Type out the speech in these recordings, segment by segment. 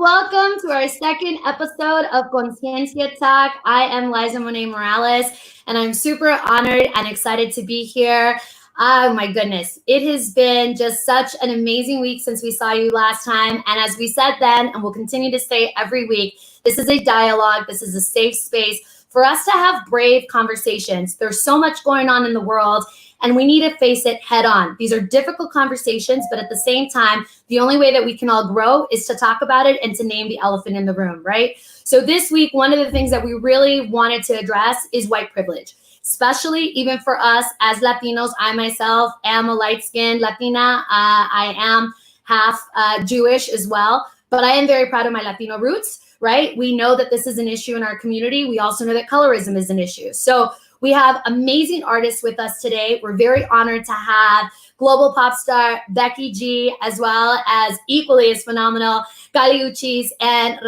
welcome to our second episode of Conciencia Talk. I am Lizza Monet Morales, and I'm super honored and excited to be here. Oh my goodness, it has been just such an amazing week since we saw you last time. And as we said then, and we'll continue to say every week, this is a dialogue, this is a safe space for us to have brave conversations. There's so much going on in the world, and we need to face it head on. These are difficult conversations, but at the same time, the only way that we can all grow is to talk about it and to name the elephant in the room, right? So this week, one of the things that we really wanted to address is white privilege, especially even for us as Latinos. I myself am a light-skinned Latina. I am half Jewish as well, but I am very proud of my Latino roots, right? We know that this is an issue in our community. We also know that colorism is an issue. So we have amazing artists with us today. We're very honored to have global pop star Becky G, as well as equally as phenomenal Uchis and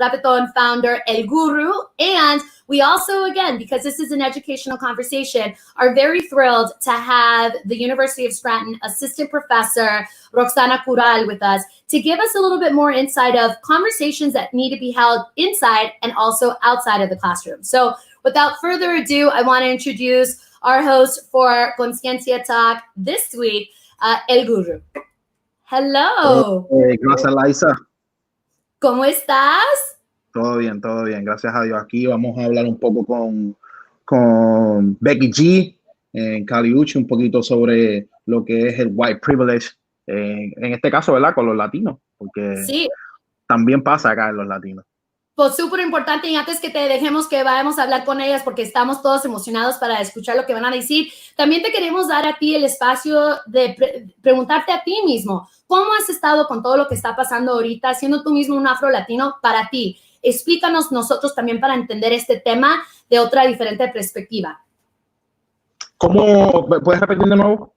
Rapeton founder El Guru. And we also, again, because this is an educational conversation, are very thrilled to have the University of Scranton assistant professor Roxana Cural with us to give us a little bit more insight of conversations that need to be held inside and also outside of the classroom. So without further ado, I want to introduce our host for Conciencia Talk this week, El Guru. Hello. Gracias, Lizza. ¿Cómo estás? Todo bien, gracias a Dios. Aquí vamos a hablar un poco con Becky G, en Caliuchi, un poquito sobre lo que es el white privilege, en este caso, ¿verdad? Con los latinos, porque sí, también pasa acá en los latinos. Pues súper importante, y antes que te dejemos que vayamos a hablar con ellas, porque estamos todos emocionados para escuchar lo que van a decir, también te queremos dar a ti el espacio de preguntarte a ti mismo, ¿cómo has estado con todo lo que está pasando ahorita, siendo tú mismo un afro-latino para ti? Explícanos nosotros también para entender este tema de otra diferente perspectiva. ¿Cómo? ¿Puedes repetir de nuevo?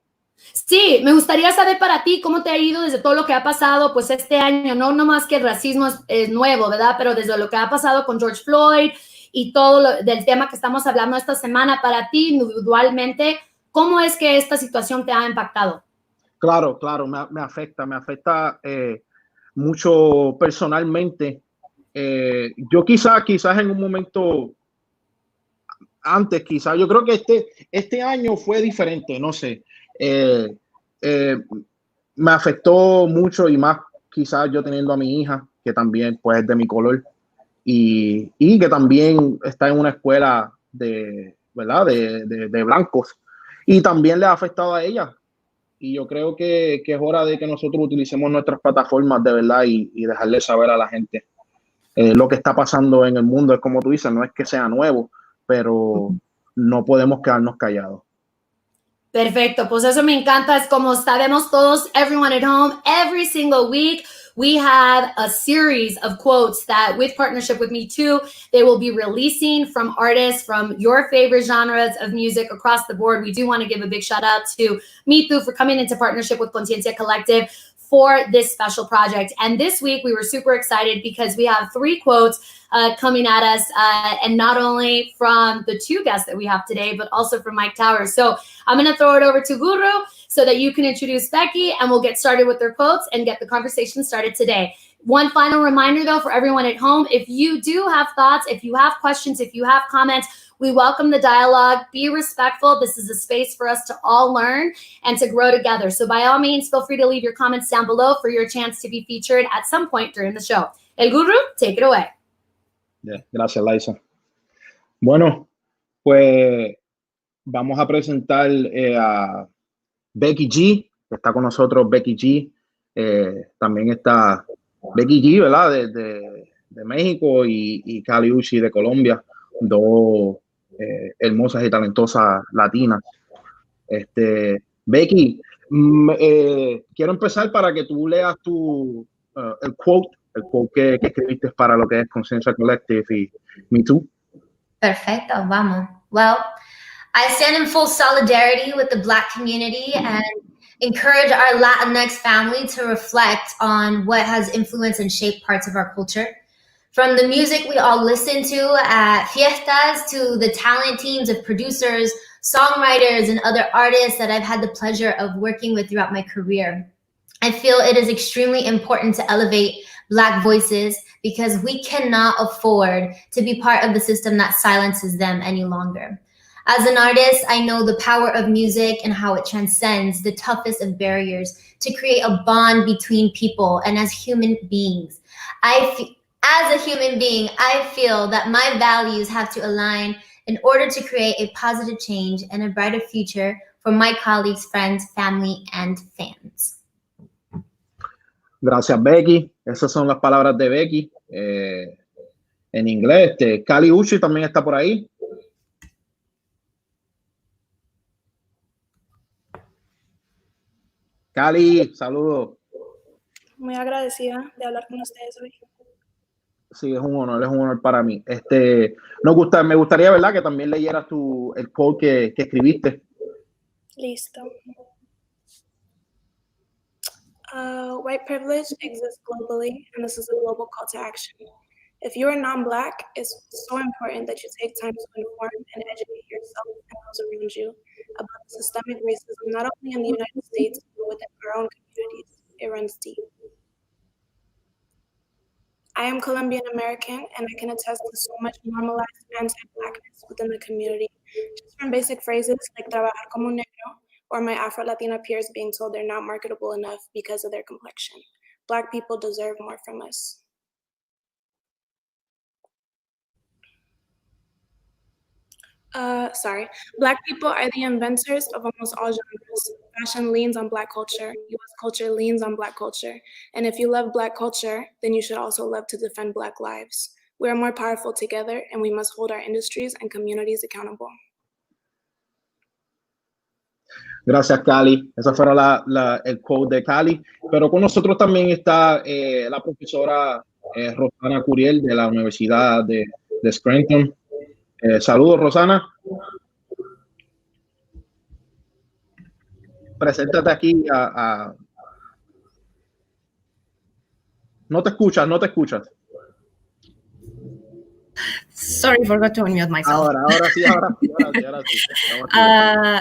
Sí, me gustaría saber para ti cómo te ha ido desde todo lo que ha pasado pues este año, no más que el racismo es nuevo, ¿verdad? Pero desde lo que ha pasado con George Floyd y todo del tema que estamos hablando esta semana, para ti individualmente, ¿cómo es que esta situación te ha impactado? Claro, me afecta mucho personalmente. Yo quizás en un momento antes, yo creo que este año fue diferente, no sé. Me afectó mucho, y más quizás yo teniendo a mi hija, que también pues es de mi color, y que también está en una escuela ¿verdad? de blancos, y también le ha afectado a ella. Y yo creo que es hora de que nosotros utilicemos nuestras plataformas de verdad y dejarle saber a la gente lo que está pasando en el mundo. Es como tú dices, no es que sea nuevo, pero no podemos quedarnos callados. Perfecto, pues eso me encanta. Es como sabemos todos, everyone at home, every single week, we have a series of quotes that, with partnership with mitú, they will be releasing from artists from your favorite genres of music across the board. We do want to give a big shout out to mitú for coming into partnership with Conciencia Collective for this special project. And this week we were super excited because we have 3 quotes coming at us, and not only from the 2 guests that we have today, but also from Mike Towers. So I'm going to throw it over to Guru so that you can introduce Becky, and we'll get started with their quotes and get the conversation started today. One final reminder, though, for everyone at home, if you do have thoughts, if you have questions, if you have comments, we welcome the dialogue. Be respectful. This is a space for us to all learn and to grow together. So by all means, feel free to leave your comments down below for your chance to be featured at some point during the show. El Guru, take it away. Yeah, gracias, Lizza. Bueno, pues vamos a presentar a Becky G, que está con nosotros. Becky G, también está Becky G, ¿verdad? De México, y Caliuchi de Colombia, 2 hermosas y talentosas latinas. Becky, quiero empezar para que tú leas el quote que escribiste para lo que es Conciencia Collective y mitú. Perfecto, vamos. Well, I stand in full solidarity with the Black community and encourage our Latinx family to reflect on what has influenced and shaped parts of our culture. From the music we all listen to at fiestas to the talent teams of producers, songwriters, and other artists that I've had the pleasure of working with throughout my career. I feel it is extremely important to elevate Black voices, because we cannot afford to be part of the system that silences them any longer. As an artist, I know the power of music and how it transcends the toughest of barriers to create a bond between people. And as human beings, as a human being, I feel that my values have to align in order to create a positive change and a brighter future for my colleagues, friends, family, and fans. Gracias, Becky. Esas son las palabras de Becky en inglés. Cali Uchi también está por ahí. Cali, saludos. Muy agradecida de hablar con ustedes hoy. Sí, es un honor para mí. Me gustaría, ¿verdad?, que también leyeras el quote que escribiste. Listo. White privilege exists globally, and this is a global call to action. If you are non-Black, it's so important that you take time to inform and educate yourself and those around you about the systemic racism, not only in the United States, but within our own communities. It runs deep. I am Colombian American, and I can attest to so much normalized anti-Blackness within the community, just from basic phrases like trabajar como un negro, or my Afro-Latino peers being told they're not marketable enough because of their complexion. Black people deserve more from us. Black people are the inventors of almost all genres. Fashion leans on Black culture. US culture leans on Black culture. And if you love Black culture, then you should also love to defend Black lives. We are more powerful together, and we must hold our industries and communities accountable. Gracias, Cali. Esa fuera el quote de Cali. Pero con nosotros también está la profesora Rosana Curiel de la Universidad de Scranton. Saludos, Rosana. Preséntate aquí No te escuchas. Sorry, forgot to unmute myself. Ahora sí.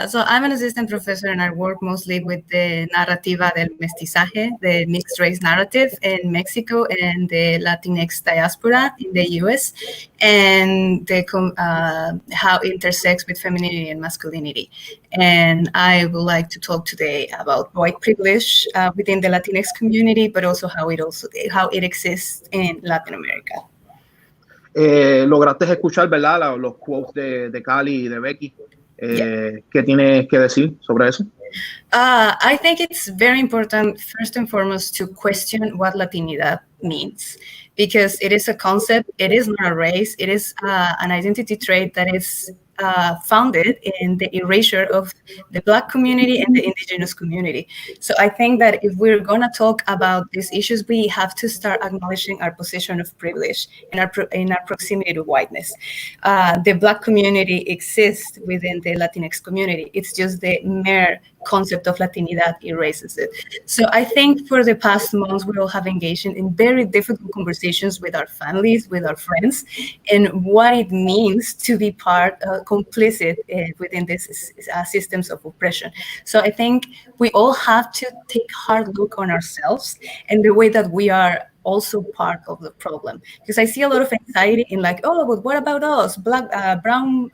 So I'm an assistant professor, and I work mostly with the narrativa del mestizaje, the mixed race narrative in Mexico and the Latinx diaspora in the US, and how it intersects with femininity and masculinity. And I would like to talk today about white privilege within the Latinx community, but also how it exists in Latin America. Lograste escuchar, ¿verdad?, los quotes de Cali y de Becky. ¿Qué tienes que decir sobre eso? I think it's very important, first and foremost, to question what Latinidad means, because it is a concept, it is not a race, it is an identity trait that is founded in the erasure of the Black community and the indigenous community. So I think that if we're going to talk about these issues, we have to start acknowledging our position of privilege and our proximity to whiteness. The Black community exists within the Latinx community. It's just the mere concept of Latinidad erases it. So I think for the past months, we all have engaged in very difficult conversations with our families, with our friends, and what it means to be complicit within these systems of oppression. So I think we all have to take a hard look on ourselves and the way that we are also part of the problem, because I see a lot of anxiety in like, oh, but what about us? Black, brown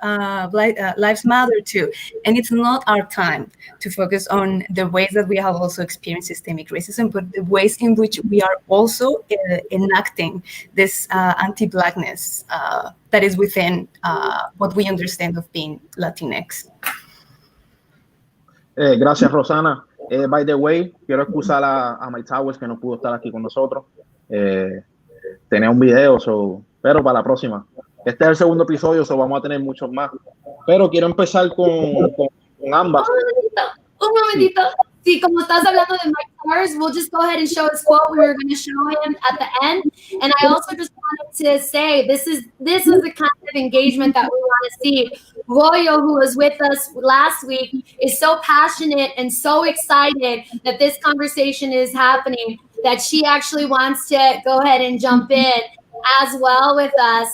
lives matter too. And it's not our time to focus on the ways that we have also experienced systemic racism, but the ways in which we are also enacting this anti-Blackness that is within what we understand of being Latinx. Gracias, Rosana. By the way, quiero excusar a Mike Towers, que no pudo estar aquí con nosotros. Tenía un video, pero para la próxima. Este es el segundo episodio, vamos a tener muchos más. Pero quiero empezar con ambas. Un momentito. Sí, como estás hablando de Mike Towers, we'll just go ahead and show his quote. We were going to show him at the end. And I also just wanted to say, this is the kind of engagement that we want to see. Royo, who was with us last week, is so passionate and so excited that this conversation is happening that she actually wants to go ahead and jump in as well with us.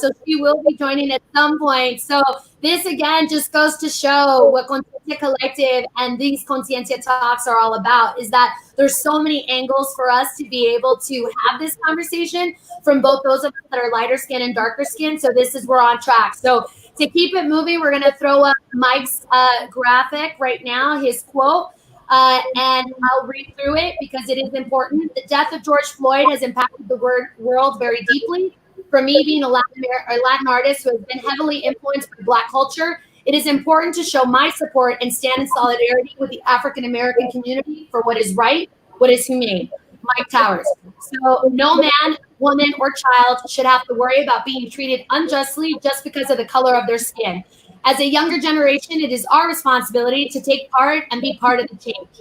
So she will be joining at some point. So this again just goes to show what Conciencia Collective and these Conciencia Talks are all about, is that there's so many angles for us to be able to have this conversation from both those of us that are lighter skin and darker skin. So this is, we're on track. So to keep it moving, we're going to throw up Mike's graphic right now, his quote. And I'll read through it because it is important. The death of George Floyd has impacted the world very deeply. For me, being a Latin artist who has been heavily influenced by Black culture, it is important to show my support and stand in solidarity with the African American community for what is right, what is humane. Mike Towers. So no man, woman, or child should have to worry about being treated unjustly just because of the color of their skin. As a younger generation, it is our responsibility to take part and be part of the change.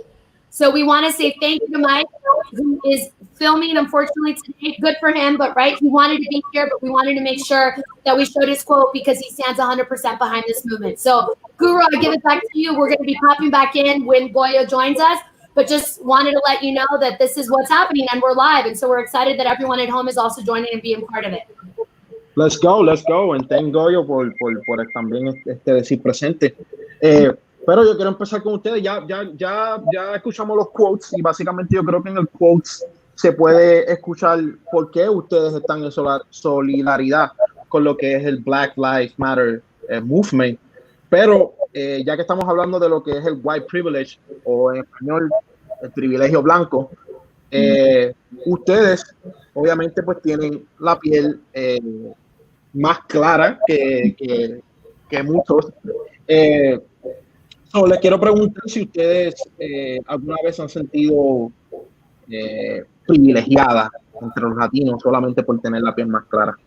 So we want to say thank you to Mike, who is filming, unfortunately, today. Good for him, but right, he wanted to be here, but we wanted to make sure that we showed his quote because he stands 100% behind this movement. So, Guru, I give it back to you. We're going to be popping back in when Goyo joins us, but just wanted to let you know that this is what's happening and we're live. And so we're excited that everyone at home is also joining and being part of it. Let's go. And thank Goyo por también decir presente. Pero yo quiero empezar con ustedes. Ya escuchamos los quotes y básicamente yo creo que en el quotes se puede escuchar por qué ustedes están en solidaridad con lo que es el Black Lives Matter movement. Pero ya que estamos hablando de lo que es el white privilege, o en español el privilegio blanco, ustedes obviamente pues tienen la piel más clara que muchos. Les quiero preguntar si ustedes alguna vez han sentido privilegiada entre los latinos solamente por tener la piel más clara.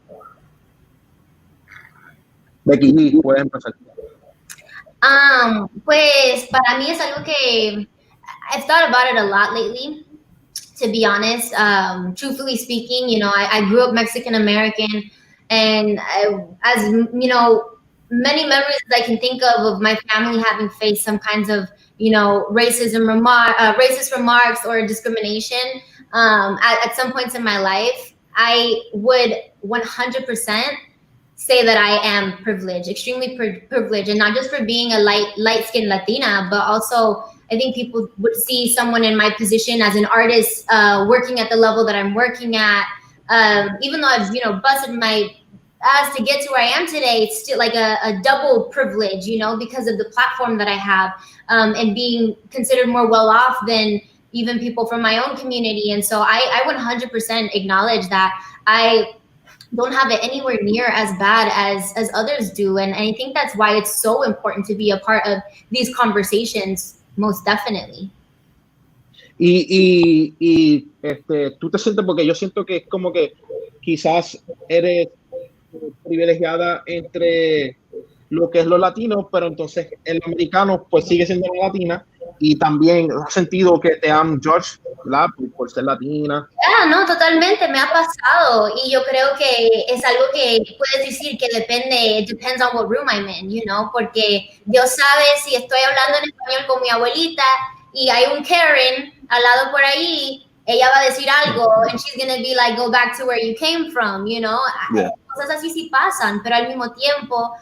Becky G, puedes empezar. Pues para mí es algo que I've thought about it a lot lately, to be honest. Truthfully speaking, you know, I grew up Mexican American, and as you know, many memories I can think of my family having faced some kinds of, you know, racist remarks or discrimination at some points in my life. I would 100% say that I am privileged, extremely privileged, and not just for being a light-skinned Latina, but also I think people would see someone in my position as an artist working at the level that I'm working at. Even though I've, you know, busted my ass to get to where I am today, it's still like a double privilege, you know, because of the platform that I have, and being considered more well off than even people from my own community. And so I 100% acknowledge that I don't have it anywhere near as bad as others do. And I think that's why it's so important to be a part of these conversations, most definitely. Y tú te sientes, porque yo siento que es como que quizás eres privilegiada entre lo que es los latinos, pero entonces el americano pues sigue siendo una latina, y también has sentido que te han judged, ¿verdad? Por ser latina. No, totalmente, me ha pasado, y yo creo que es algo que puedes decir que depende, it depends on what room I'm in, you know, porque Dios sabe si estoy hablando en español con mi abuelita y hay un Karen al lado por ahí, ella va a decir algo, and she's gonna be like, go back to where you came from, you know. Yeah. Cosas así sí pasan, pero al mismo tiempo,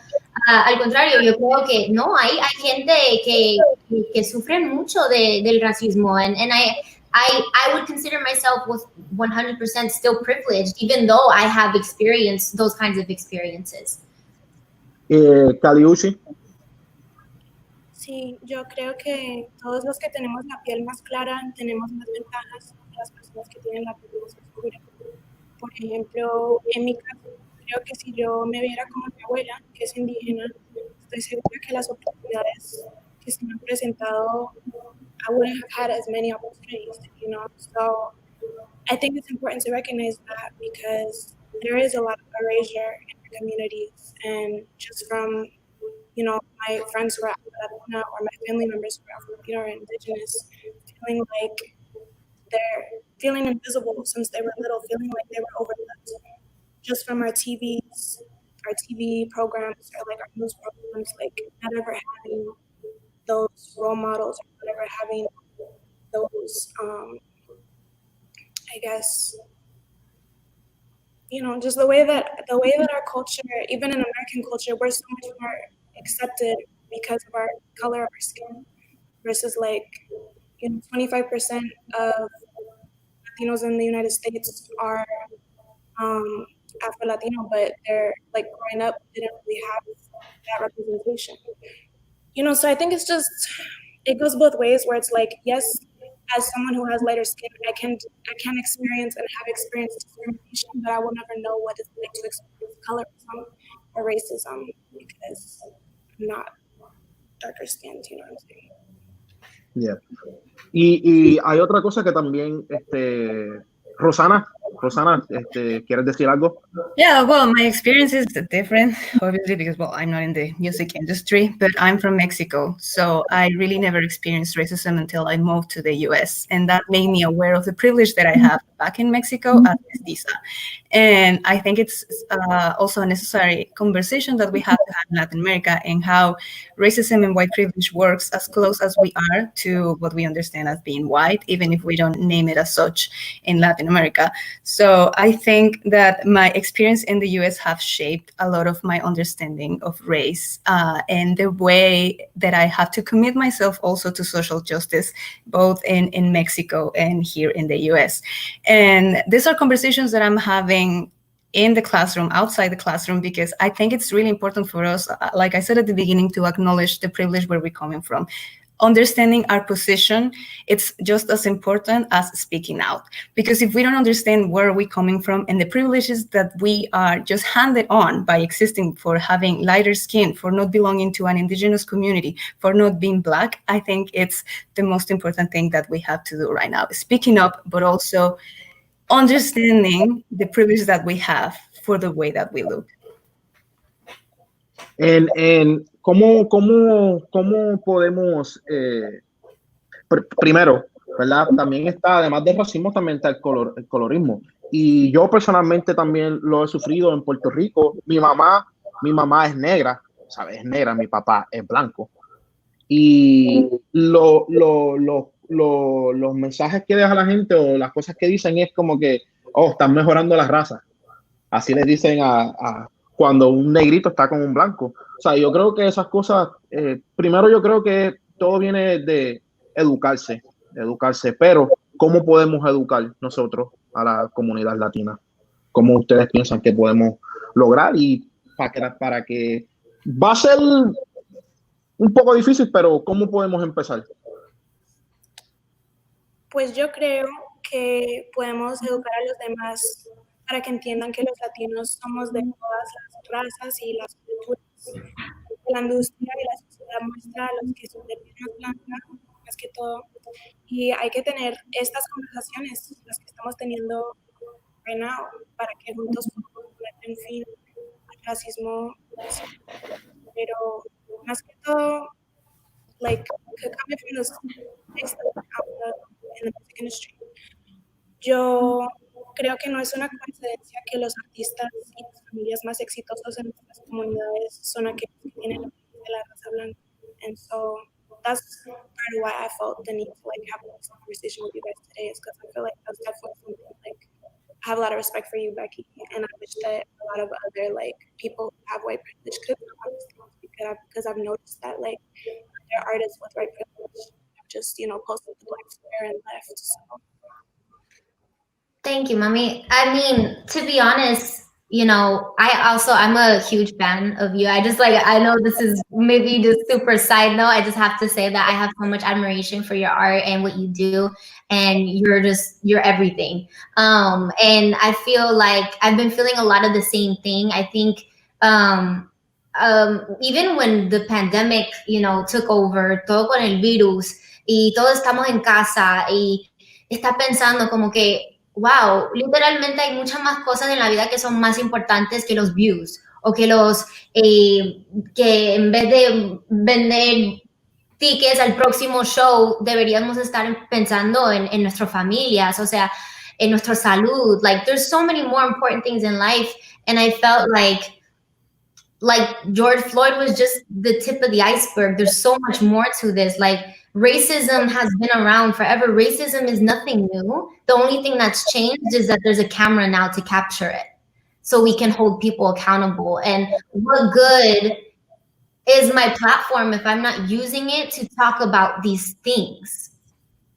al contrario, yo creo que no, hay gente que sufren mucho del racismo, and I would consider myself with 100% still privileged, even though I have experienced those kinds of experiences. Caliucci. Sí, yo creo que todos los que tenemos la piel más clara tenemos más ventajas que las personas que tienen la piel más oscura. Por ejemplo, en mi caso, creo que si yo me viera como mi abuela, que es indígena, estoy segura que las oportunidades que se me han presentado, I wouldn't have had as many opportunities, you know. So I think it's important to recognize that, because there is a lot of erasure in our communities, and just from, you know, my friends who are Afro-Latino or my family members who are Afro-Latino or indigenous, feeling like they're feeling invisible since they were little, feeling like they were overlooked, just from our TV programs, or like our news programs, like not ever having those role models, or not ever having those, I guess, you know, just the way that our culture, even in American culture, we're so much more accepted because of our color of our skin, versus like, you know, 25% of Latinos in the United States are Afro-Latino, but they're like growing up didn't really have that representation. You know, so I think it's just, it goes both ways, where it's like, yes, as someone who has lighter skin, I can experience and have experienced discrimination, but I will never know what it's like to experience colorism or racism because I'm not darker skinned, you know what I'm saying? Yeah. Y hay otra cosa que también, Rosana, ¿quieres decir algo? Yeah, well, my experience is different, obviously, because, well, I'm not in the music industry, but I'm from Mexico. So I really never experienced racism until I moved to the US. And that made me aware of the privilege that I have back in Mexico as mestiza. And I think it's also a necessary conversation that we have to have in Latin America, and how racism and white privilege works as close as we are to what we understand as being white, even if we don't name it as such in Latin America. So I think that my experience in the US have shaped a lot of my understanding of race, and the way that I have to commit myself also to social justice, both in Mexico and here in the US. And these are conversations that I'm having in the classroom, outside the classroom, because I think it's really important for us, like I said at the beginning, to acknowledge the privilege where we're coming from. Understanding our position, it's just as important as speaking out. Because if we don't understand where we're coming from and the privileges that we are just handed on by existing, for having lighter skin, for not belonging to an indigenous community, for not being Black, I think it's the most important thing that we have to do right now. Speaking up, but also understanding the privilege that we have for the way that we look. ¿Cómo podemos, primero, ¿verdad? También está, además del racismo, también está el colorismo. Y yo personalmente también lo he sufrido en Puerto Rico. Mi mamá es negra, ¿sabes? Es negra, mi papá es blanco. Y los mensajes que deja la gente o las cosas que dicen es como que, oh, están mejorando la raza. Así les dicen a cuando un negrito está con un blanco. O sea, yo creo que esas cosas, primero yo creo que todo viene de educarse, pero ¿cómo podemos educar nosotros a la comunidad latina? ¿Cómo ustedes piensan que podemos lograr? Y para que va a ser un poco difícil, pero ¿cómo podemos empezar? Pues yo creo que podemos educar a los demás para que entiendan que los latinos somos de todas las razas y las culturas. La industria y la sociedad muestra a los que son de piel más blanca, más que todo. Y hay que tener estas conversaciones, las que estamos teniendo right now, para que juntos podamos poner en fin al racismo. Pero más que todo, like, coming from the space in the music industry, yo creo que no es una coincidencia que los artistas y las familias más exitosos en nuestras comunidades son aquellos que tienen la raza blanca. And so that's part of why I felt the need to like have this conversation with you guys today, is because I feel like that's definitely something like, I have a lot of respect for you, Becky, and I wish that a lot of other like people who have white privilege could talk about these things, because I've noticed that like there are artists with white privilege have just, you know, posted the Black square and left. So. Thank you, Mommy. I mean, to be honest, you know, I'm a huge fan of you. I know this is maybe just super side note. I just have to say that I have so much admiration for your art and what you do. And you're everything. And I feel like I've been feeling a lot of the same thing. I think even when the pandemic, you know, took over, todo con el virus, y todos estamos en casa, y está pensando como que, wow, literalmente hay muchas más cosas en la vida que son más importantes que los views, o que que en vez de vender tickets al próximo show, deberíamos estar pensando en nuestras familias, o sea, en nuestra salud. Like, there's so many more important things in life, and I felt like George Floyd was just the tip of the iceberg. There's so much more to this. Like, racism has been around forever. Racism is nothing new. The only thing that's changed is that there's a camera now to capture it. so we can hold people accountable. And what good is my platform if I'm not using it to talk about these things?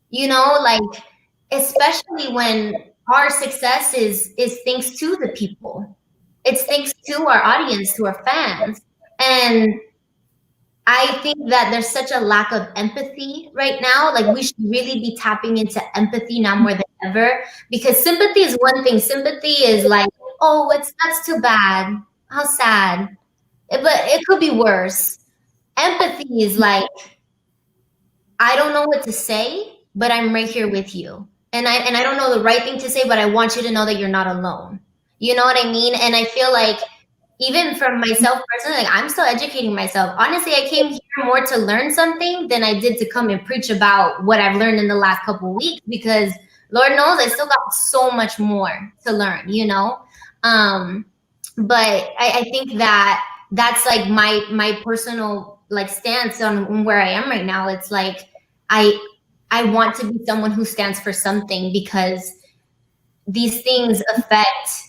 You know, like, especially when our success is thanks to the people. It's thanks to our audience, to our fans. And I think that there's such a lack of empathy right now. Like, we should really be tapping into empathy now more than ever, because sympathy is one thing. Sympathy is like, oh, that's too bad. How sad. But it could be worse. Empathy is like, I don't know what to say, but I'm right here with you. And I don't know the right thing to say, but I want you to know that you're not alone. You know what I mean? And I feel like, even from myself personally, like, I'm still educating myself. Honestly, I came here more to learn something than I did to come and preach about what I've learned in the last couple of weeks, because Lord knows I still got so much more to learn, you know? But I think that that's like my personal like stance on where I am right now. It's like, I want to be someone who stands for something, because these things affect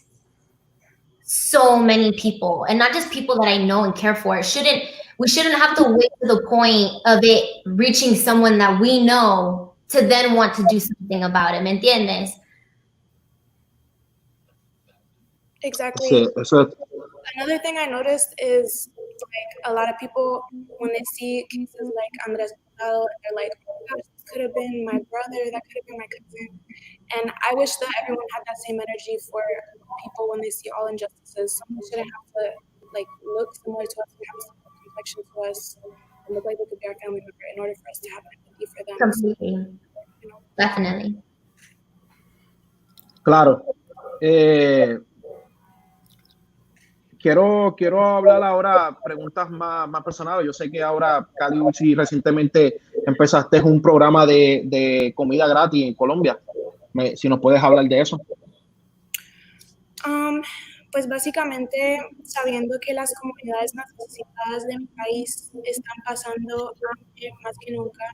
so many people, and not just people that I know and care for. We shouldn't have to wait to the point of it reaching someone that we know to then want to do something about it. ¿Me entiendes? Exactly. Another thing I noticed is, like, a lot of people, when they see cases like Andres Delgado, they're like, oh my gosh, this could have been my brother, that could have been my cousin. And I wish that everyone had that same energy for people when they see all injustices. Someone shouldn't have to like look similar to us and have a similar complexion to us and look like they could be our family member in order for us to have empathy for them. Completely. So, you know. Definitely. Claro. Quiero hablar ahora preguntas más personales. Yo sé que ahora, Cali Uchi, recientemente empezaste un programa de comida gratis en Colombia. Si nos puedes hablar de eso. Pues básicamente, sabiendo que las comunidades más necesitadas de mi país están pasando hambre más que nunca,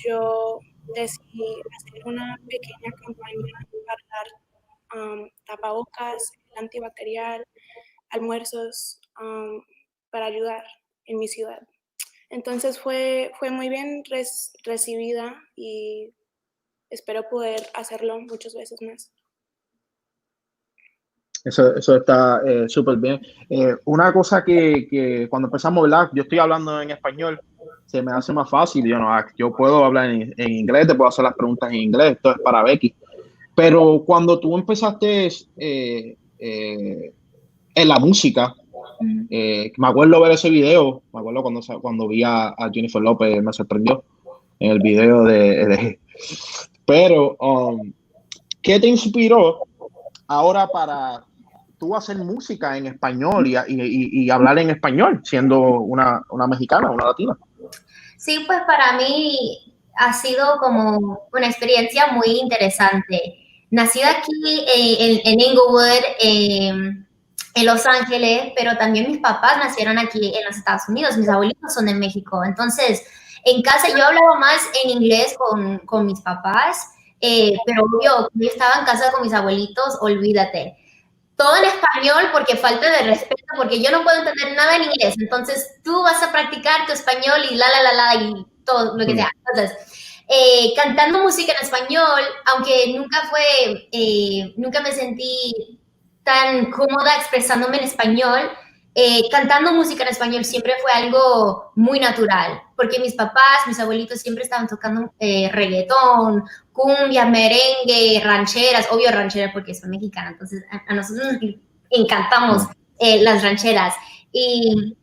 yo decidí hacer una pequeña campaña para dar tapabocas, antibacterial, almuerzos, para ayudar en mi ciudad. Entonces fue muy bien recibida y espero poder hacerlo muchas veces más. Eso está súper bien. Una cosa que cuando empezamos, ¿verdad? Yo estoy hablando en español, se me hace más fácil. Yo puedo hablar en inglés, te puedo hacer las preguntas en inglés, esto es para Becky. Pero cuando tú empezaste en la música, me acuerdo ver ese video, me acuerdo cuando vi a Jennifer López, me sorprendió en el video pero ¿qué te inspiró ahora para tú hacer música en español y hablar en español, siendo una mexicana, una latina? Sí, pues para mí ha sido como una experiencia muy interesante. Nacida aquí en Inglewood, en Los Ángeles, pero también mis papás nacieron aquí en los Estados Unidos, mis abuelitos son de México. Entonces, en casa yo hablaba más en inglés con mis papás, pero obvio, yo estaba en casa con mis abuelitos, olvídate. Todo en español porque falta de respeto, porque yo no puedo entender nada en inglés. Entonces, tú vas a practicar tu español y y todo lo que sea. Entonces, cantando música en español, aunque nunca me sentí tan cómoda expresándome en español, cantando música en español siempre fue algo muy natural, porque mis papás, mis abuelitos siempre estaban tocando reggaetón, cumbia, merengue, rancheras, obvio rancheras porque soy mexicana, entonces a nosotros nos encantamos las rancheras, y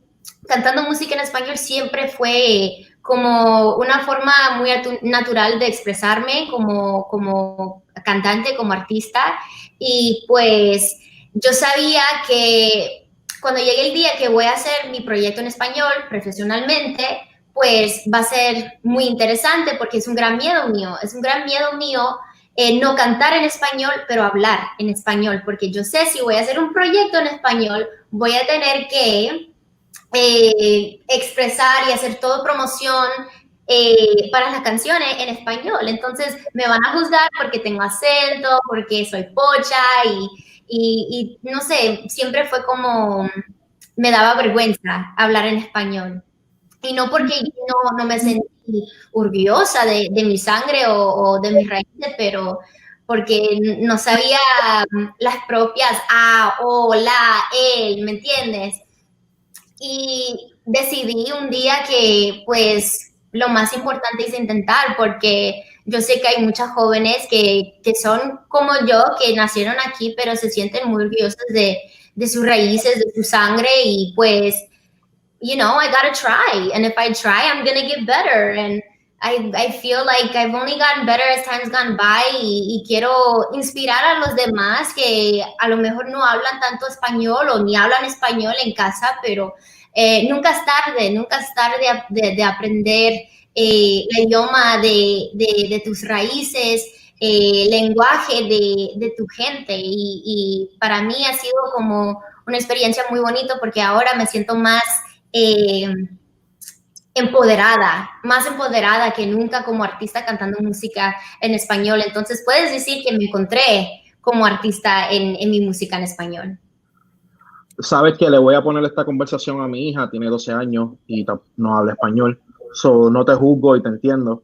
cantando música en español siempre fue como una forma muy natural de expresarme como cantante, como artista, y pues yo sabía que cuando llegue el día que voy a hacer mi proyecto en español profesionalmente, pues va a ser muy interesante porque es un gran miedo mío, no cantar en español, pero hablar en español, porque yo sé si voy a hacer un proyecto en español, voy a tener que expresar y hacer todo promoción para las canciones en español. Entonces me van a juzgar porque tengo acento, porque soy pocha y no sé, siempre fue como, me daba vergüenza hablar en español. Y no porque yo no me sentí orgullosa de mi sangre o de mis raíces, pero porque no sabía las propias A, O, la, el, ¿me entiendes? Y decidí un día que pues lo más importante es intentar, porque yo sé que hay muchas jóvenes que son como yo, que nacieron aquí, pero se sienten muy orgullosas de sus raíces, de su sangre, y pues, you know, I gotta try. And if I try, I'm gonna get better. And I feel like I've only gotten better as time's gone by, y quiero inspirar a los demás que a lo mejor no hablan tanto español o ni hablan español en casa, pero nunca es tarde de aprender el idioma de tus raíces, lenguaje de tu gente. Y para mí ha sido como una experiencia muy bonita, porque ahora me siento más más empoderada que nunca como artista cantando música en español. Entonces puedes decir que me encontré como artista en mi música en español. Sabes que le voy a poner esta conversación a mi hija, tiene 12 años y no habla español, so no te juzgo y te entiendo.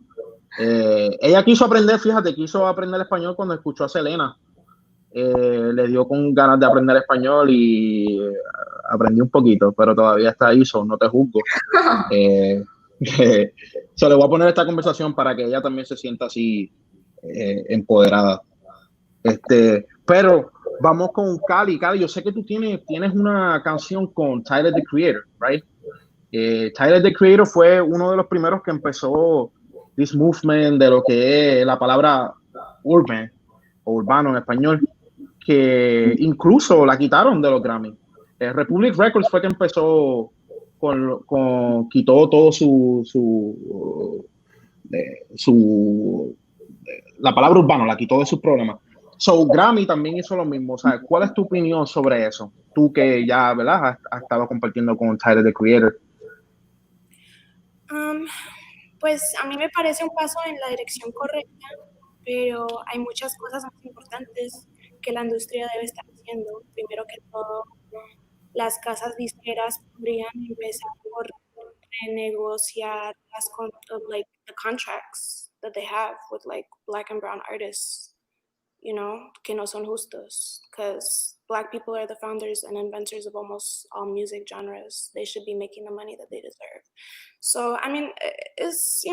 Ella quiso aprender español cuando escuchó a Selena. Le dio con ganas de aprender español y aprendí un poquito, pero todavía está ahí, so no te juzgo. So le voy a poner esta conversación para que ella también se sienta así empoderada. Pero vamos con Cali. Cali, yo sé que tú tienes una canción con Tyler, the Creator, right? Tyler, the Creator fue uno de los primeros que empezó this movement de lo que es la palabra urban o urbano en español, que incluso la quitaron de los Grammy. Republic Records fue que empezó quitó todo la palabra urbano, la quitó de sus programas. So Grammy también hizo lo mismo. O sea, ¿cuál es tu opinión sobre eso? Tú que ya, ¿verdad? Has estado compartiendo con Tyler, the Creator. Pues a mí me parece un paso en la dirección correcta, pero hay muchas cosas más importantes que la industria debe estar haciendo. Primero que todo, las casas disqueras podrían empezar por renegociar like the contracts that they have with like Black and brown artists, you know, que no son justos, because Black people are the founders and inventors of almost all music genres. They should be making the money that they deserve. So, I mean, it's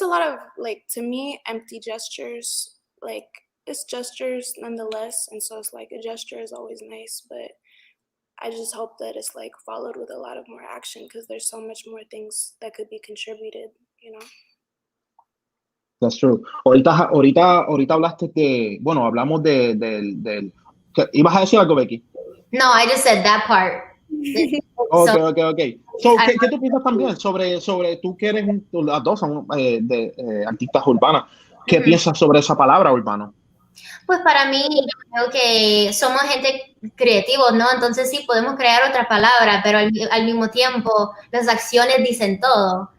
a lot of, like, to me, empty gestures. Like, it's gestures nonetheless, and so it's like a gesture is always nice, but I just hope that it's like followed with a lot of more action, because there's so much more things that could be contributed, you know. That's true. Ahorita hablaste hablamos del ¿ibas a decir algo, Becky? No, I just said that part. Okay. So, ¿qué tú piensas también sobre tú que eres las dos son artistas urbanas? ¿Qué piensas sobre esa palabra urbano? Pues para mí, yo creo que somos gente creativos, ¿no? Entonces sí, podemos crear otra palabra, pero al mismo tiempo las acciones dicen todo.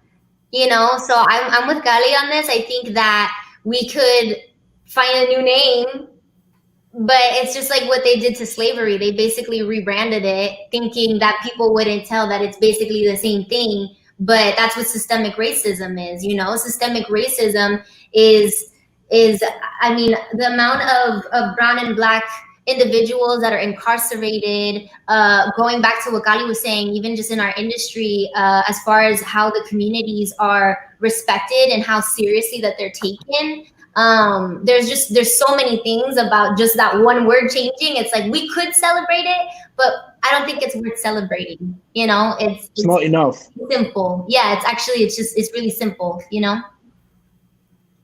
You know, so I'm with Gali on this. I think that we could find a new name, but it's just like what they did to slavery. They basically rebranded it, thinking that people wouldn't tell that it's basically the same thing. But that's what systemic racism is. You know, systemic racism is I mean, the amount of brown and Black individuals that are incarcerated, going back to what Gali was saying, even just in our industry, as far as how the communities are respected and how seriously that they're taken. There's so many things about just that one word changing. It's like we could celebrate it, but I don't think it's worth celebrating. You know, it's not enough. Simple. Yeah, it's really simple, you know?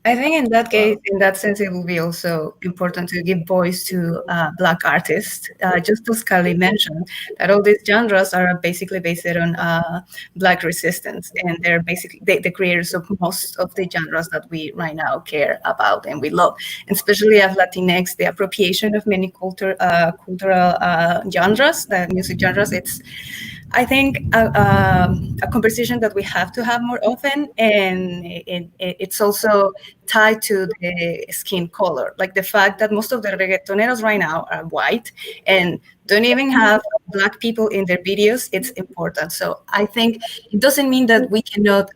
I think in that case, in that sense, it will be also important to give voice to Black artists. Just as Kali mentioned, that all these genres are basically based on Black resistance, and they're basically the creators of most of the genres that we right now care about and we love. And especially as Latinx, the appropriation of many cultural genres, the music genres, it's, I think, a conversation that we have to have more often, and it's also tied to the skin color. Like the fact that most of the reggaetoneros right now are white and don't even have Black people in their videos, it's important. So I think it doesn't mean that we cannot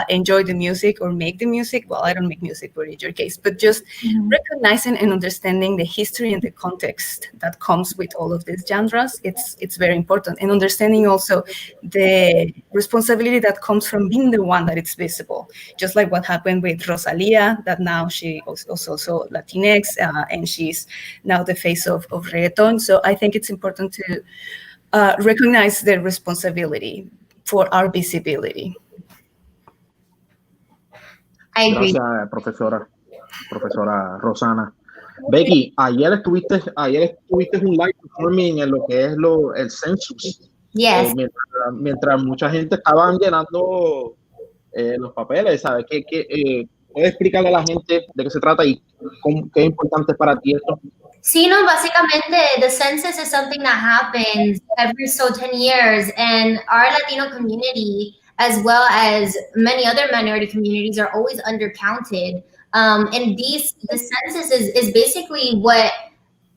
enjoy the music or make the music. Well, I don't make music, but in your case, but just recognizing and understanding the history and the context that comes with all of these genres, it's very important. And understanding also the responsibility that comes from being the one that it's visible. Just like what happened with Rosalia, that now she was also Latinx, and she's now the face of reggaeton. So I think it's important to recognize the responsibility for our visibility. I agree. Gracias, profesora Rosana. Becky, ayer estuviste un live performing en lo que es el census. Yes. Mientras mucha gente estaban llenando los papeles, ¿sabes? ¿Puedes explicarle a la gente de qué se trata y qué es importante para ti esto? Sí, no, básicamente, the census is something that happens every 10 years, and our Latino community, as well as many other minority communities, are always undercounted. And the census is basically what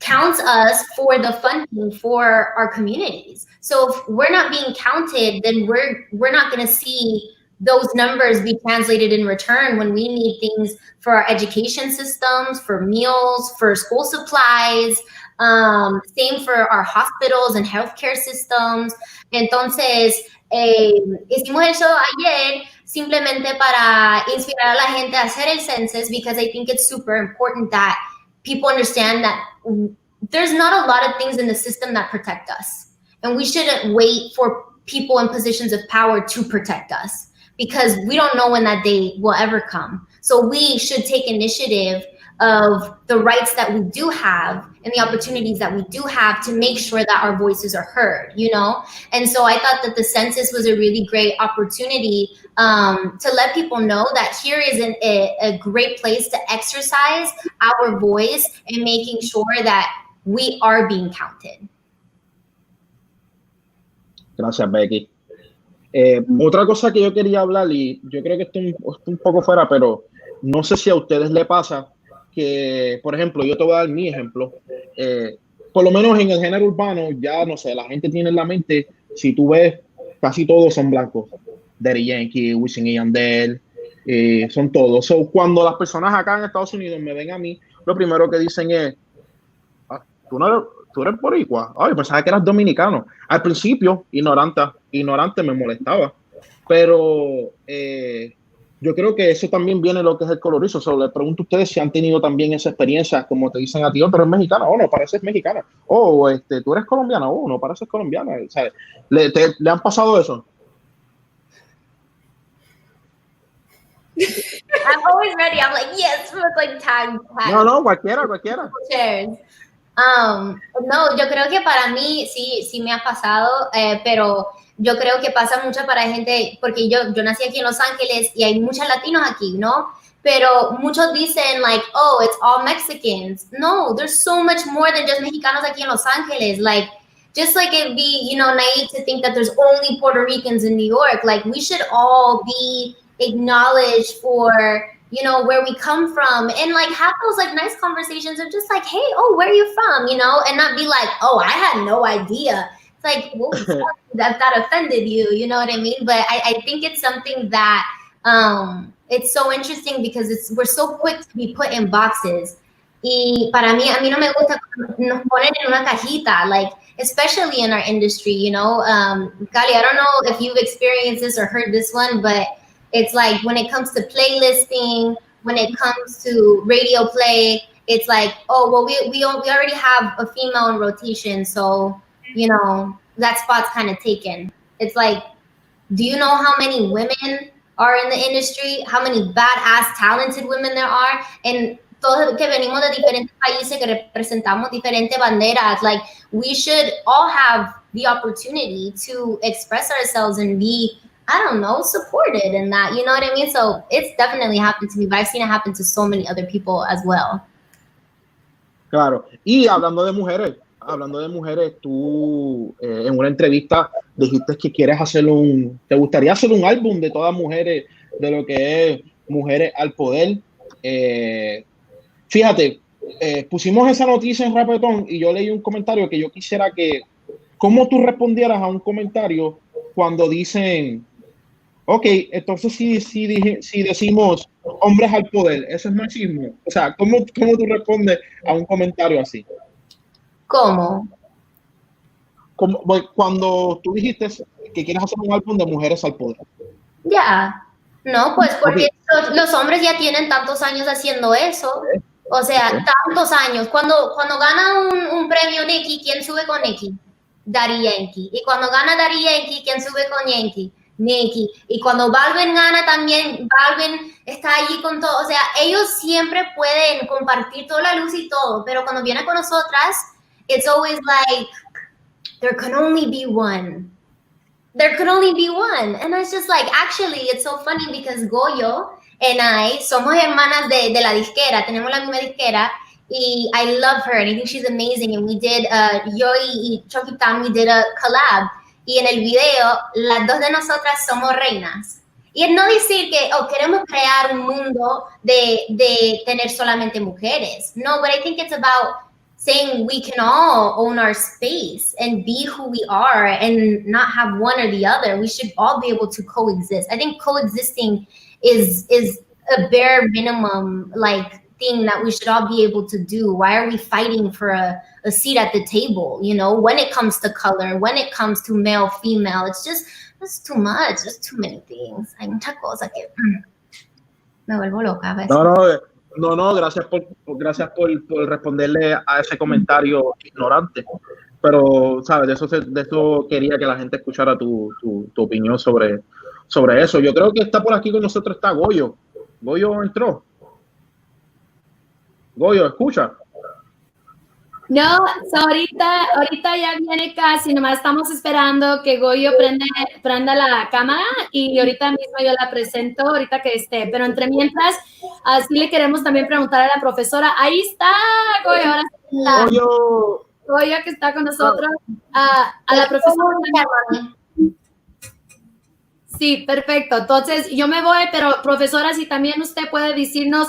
counts us for the funding for our communities. So if we're not being counted, then we're not going to see those numbers be translated in return when we need things for our education systems, for meals, for school supplies, same for our hospitals and healthcare systems. Entonces, hicimos el show ayer simplemente para inspirar a la gente a hacer el census, because I think it's super important that people understand that there's not a lot of things in the system that protect us. And we shouldn't wait for people in positions of power to protect us, because we don't know when that day will ever come. So we should take initiative of the rights that we do have and the opportunities that we do have to make sure that our voices are heard, you know? And so I thought that the census was a really great opportunity to let people know that here is a great place to exercise our voice and making sure that we are being counted. Gracias, Becky. Otra cosa que yo quería hablar, y yo creo que esto es un poco fuera, pero no sé si a ustedes les pasa que, por ejemplo, yo te voy a dar mi ejemplo. Por lo menos en el género urbano, ya no sé, la gente tiene en la mente, si tú ves, casi todos son blancos. Daddy Yankee, Wisin y Yandel, son todos. So, cuando las personas acá en Estados Unidos me ven a mí, lo primero que dicen es, tú eres boricua. Ay, pensaba que eras dominicano. Al principio, ignorante me molestaba. Pero yo creo que eso también viene lo que es el colorizo. Les pregunto a ustedes si han tenido también esa experiencia, como te dicen a ti, pero eres mexicana, no pareces mexicana. Tú eres colombiana, no pareces colombiana. ¿Sabes? ¿Le han pasado eso? I'm always ready. I'm like, yes, it's like tag. No, cualquiera. Shares. No, yo creo que para mí sí me ha pasado, pero yo creo que pasa mucho para gente, porque yo nací aquí en Los Ángeles y hay muchos latinos aquí, ¿no? Pero muchos dicen like, oh, it's all Mexicans. No, there's so much more than just Mexicanos aquí en Los Ángeles. Like, just like it'd be, naive to think that there's only Puerto Ricans in New York. Like, we should all be acknowledged for where we come from, and like have those like nice conversations of just like, hey, oh, where are you from, and not be like, oh, I had no idea. It's like, well, that offended you, you know what I mean? But I think it's something that it's so interesting because we're so quick to be put in boxes. Y para mí, a mí no me gusta nos ponen en una cajita, like especially in our industry, Kali, I don't know if you've experienced this or heard this one, but it's like when it comes to playlisting, when it comes to radio play, it's like, oh, well, we already have a female in rotation, so, that spot's kind of taken. It's like, do you know how many women are in the industry? How many badass, talented women there are? And todos que venimos de diferentes países, que representamos diferentes banderas, like, we should all have the opportunity to express ourselves and be, I don't know, supported in that, you know what I mean? So it's definitely happened to me, but I've seen it happen to so many other people as well. Claro. Y hablando de mujeres, tú en una entrevista dijiste que te gustaría hacer un álbum de todas mujeres, de lo que es mujeres al poder. Fíjate, pusimos esa noticia en Rapeton y yo leí un comentario que yo quisiera que, ¿cómo tú respondieras a un comentario cuando dicen, ok, entonces si decimos hombres al poder, eso es machismo? O sea, ¿cómo tú respondes a un comentario así? ¿Cómo? Cuando tú dijiste que quieres hacer un álbum de mujeres al poder. Ya. No, pues porque Okay. los hombres ya tienen tantos años haciendo eso. O sea, tantos años. Cuando gana un premio Nicki, ¿quién sube con Nicki? Daddy Yankee. Y cuando gana Daddy Yankee, ¿quién sube con Yankee? Nicki. Y cuando Balvin gana también, Balvin está allí con todo. O sea, ellos siempre pueden compartir toda la luz y todo, pero cuando viene con nosotras, it's always like, there can only be one. There could only be one. And it's just like, actually, it's so funny because Goyo and I somos hermanas de la disquera, tenemos la misma disquera, y I love her, and I think she's amazing, and we did, yo y Chucky Tan, we did a collab, y en el video, las dos de nosotras somos reinas. Y es no decir que, queremos crear un mundo de tener solamente mujeres. No, but I think it's about saying we can all own our space and be who we are and not have one or the other. We should all be able to coexist. I think coexisting is a bare minimum like thing that we should all be able to do. Why are we fighting for a seat at the table? You know, when it comes to color, when it comes to male, female, it's too much. There's too many things. Hay muchas cosas que me vuelvo loca a veces. No, gracias por responderle a ese comentario ignorante. Pero, ¿sabes? De eso quería que la gente escuchara tu opinión sobre eso. Yo creo que está por aquí con nosotros, está Goyo. Goyo entró. Goyo, ¿escucha? No, so ahorita ya viene casi, nomás estamos esperando que Goyo prenda la cámara y ahorita mismo yo la presento, ahorita que esté. Pero entre mientras, así le queremos también preguntar a la profesora. Ahí está, Goyo, ahora sí está. Goyo que está con nosotros. A la profesora. Sí, perfecto. Entonces, yo me voy, pero profesora, si también usted puede decirnos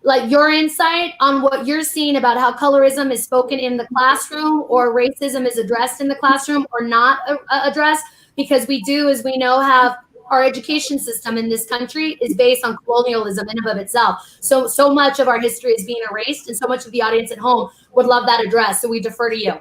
like your insight on what you're seeing about how colorism is spoken in the classroom or racism is addressed in the classroom or not addressed, because we know have our education system in this country is based on colonialism in and of itself. So much of our history is being erased, and so much of the audience at home would love that address. So we defer to you.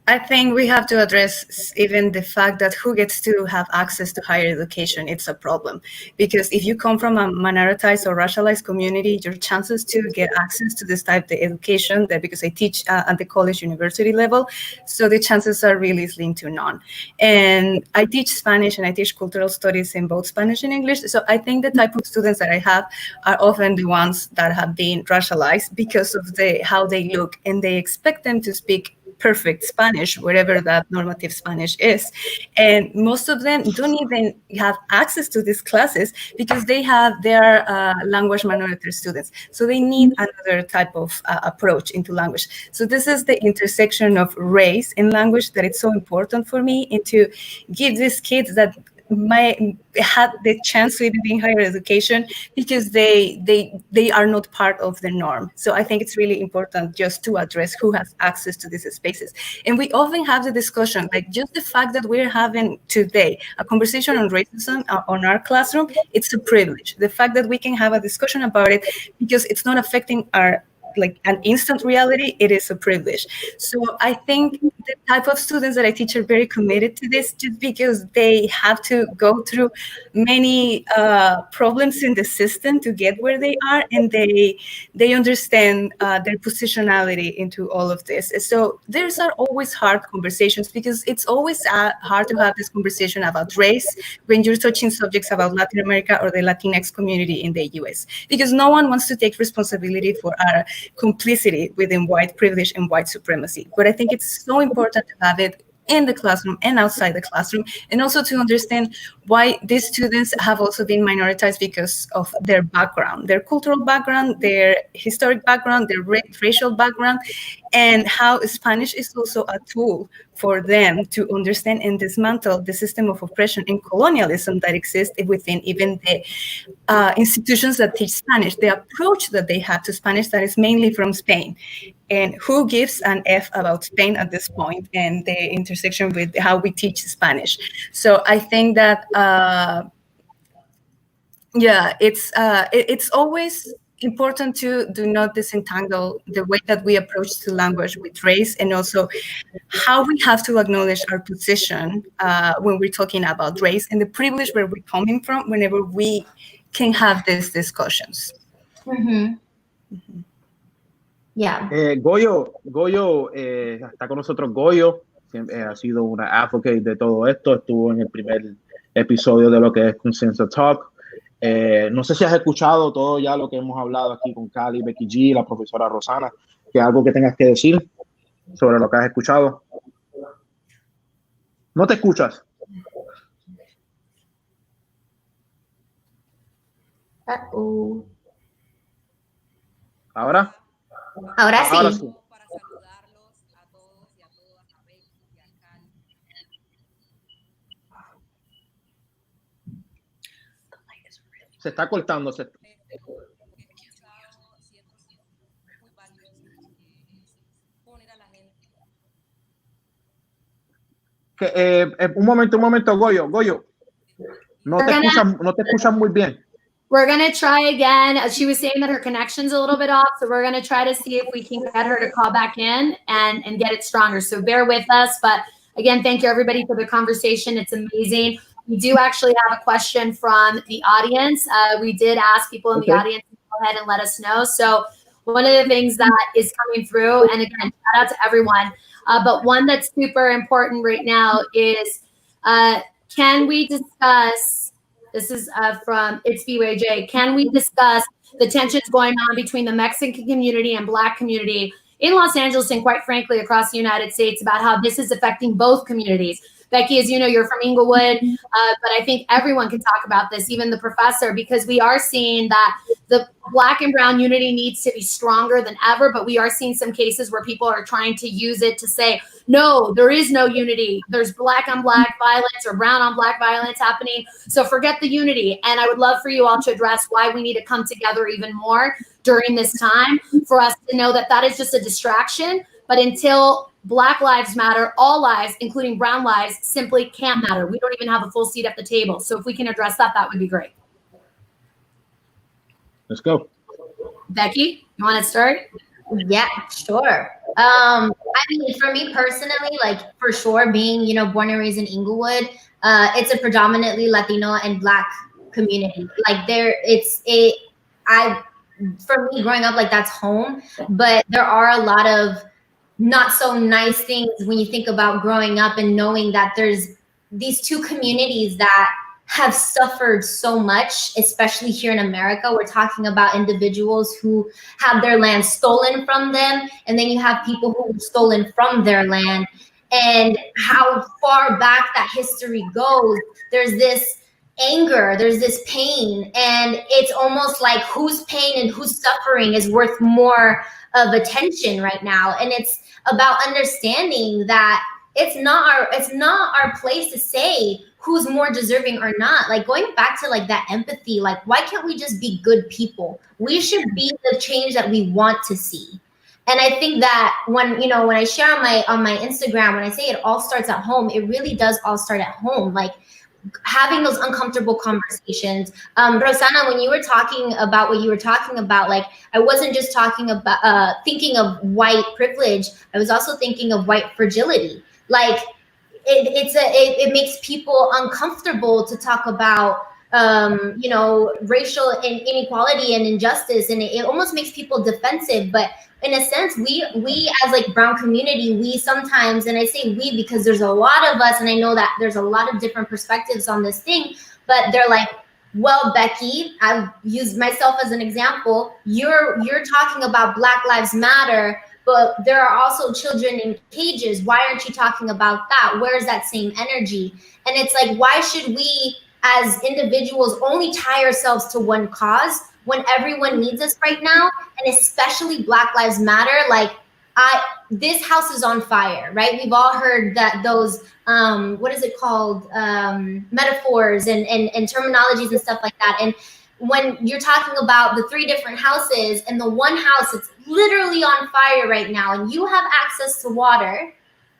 I think we have to address even the fact that who gets to have access to higher education. It's a problem because if you come from a minoritized or racialized community, your chances to get access to this type of education, that because I teach at the college university level, so the chances are really slim to none. And I teach Spanish and I teach cultural studies in both Spanish and English. So I think the type of students that I have are often the ones that have been racialized because of how they look, and they expect them to speak perfect Spanish, wherever that normative Spanish is. And most of them don't even have access to these classes because they are language minority students. So they need another type of approach into language. So this is the intersection of race and language that it's so important for me, and to give these kids that might have the chance to even be in higher education because they are not part of the norm. So I think it's really important just to address who has access to these spaces. And we often have the discussion, like just the fact that we're having today a conversation on racism on our classroom, it's a privilege. The fact that we can have a discussion about it because it's not affecting our like an instant reality, it is a privilege. So I think the type of students that I teach are very committed to this, just because they have to go through many problems in the system to get where they are, and they understand their positionality into all of this. So there's are always hard conversations, because it's always hard to have this conversation about race when you're touching subjects about Latin America or the Latinx community in the US, because no one wants to take responsibility for our complicity within white privilege and white supremacy. But I think it's so important to have it in the classroom and outside the classroom, and also to understand why these students have also been minoritized because of their background, their cultural background, their historic background, their racial background, and how Spanish is also a tool for them to understand and dismantle the system of oppression and colonialism that exists within even the institutions that teach Spanish, the approach that they have to Spanish that is mainly from Spain. And who gives an F about Spain at this point and the intersection with how we teach Spanish? So I think that, it's always important to do not disentangle the way that we approach the language with race, and also how we have to acknowledge our position when we're talking about race and the privilege where we're coming from whenever we can have these discussions. Mm-hmm. Mm-hmm. Yeah. Goyo, está con nosotros Goyo, ha sido una advocate de todo esto, estuvo en el primer episodio de lo que es Conciencia Talk. No sé si has escuchado todo ya lo que hemos hablado aquí con Cali, Becky G, la profesora Rosana, que algo que tengas que decir sobre lo que has escuchado. ¿No te escuchas? Uh-oh. ¿Ahora? Ahora sí. Ahora sí. Para saludarlos a todos y a todas, a Becky y a Cali. Se está cortando. He escuchado ciertos muy valiosos que poner a la gente. Un momento, Goyo. No te escuchas muy bien. We're going to try again. She was saying that her connection's a little bit off, so we're going to try to see if we can get her to call back in and get it stronger. So bear with us. But again, thank you everybody for the conversation. It's amazing. We do actually have a question from the audience. We did ask people in the audience to go ahead and let us know. So one of the things that is coming through, and again, shout out to everyone, but one that's super important right now is, can we discuss, this is from It's BYJ, can we discuss the tensions going on between the Mexican community and Black community in Los Angeles and quite frankly across the United States about how this is affecting both communities? Becky, as you know, you're from Inglewood, but I think everyone can talk about this, even the professor, because we are seeing that the Black and brown unity needs to be stronger than ever, but we are seeing some cases where people are trying to use it to say, no, there is no unity. There's Black on Black violence or brown on Black violence happening. So forget the unity. And I would love for you all to address why we need to come together even more during this time for us to know that that is just a distraction. But until Black lives matter, all lives, including brown lives, simply can't matter. We don't even have a full seat at the table. So if we can address that, that would be great. Let's go. Becky, you want to start? Yeah, sure. I mean, for me personally, like for sure, being, born and raised in Inglewood, it's a predominantly Latino and Black community. Like for me growing up, like that's home, but there are a lot of not so nice things when you think about growing up and knowing that there's these two communities that have suffered so much, especially here in America. We're talking about individuals who have their land stolen from them, and then you have people who were stolen from their land, and how far back that history goes. There's this anger, there's this pain, and it's almost like whose pain and whose suffering is worth more of attention right now. And it's about understanding that it's not our place to say who's more deserving or not. Like going back to like that empathy, like why can't we just be good people? We should be the change that we want to see. And I think that when I share on my Instagram, when I say it all starts at home, it really does all start at home. Like having those uncomfortable conversations. Rosana, when you were talking about what you were talking about, like I wasn't just talking about thinking of white privilege. I was also thinking of white fragility. Like it makes people uncomfortable to talk about racial inequality and injustice, and it almost makes people defensive. But in a sense, we as like brown community, we sometimes, and I say we because there's a lot of us, and I know that there's a lot of different perspectives on this thing, but they're like, well, Becky, I've used myself as an example. You're talking about Black Lives Matter, but there are also children in cages. Why aren't you talking about that? Where's that same energy? And it's like, why should we as individuals only tie ourselves to one cause when everyone needs us right now? And especially Black Lives Matter. Like, this house is on fire, right? We've all heard that those what is it called, metaphors and terminologies and stuff like that. And when you're talking about the 3 different houses, and the one house that's literally on fire right now, and you have access to water,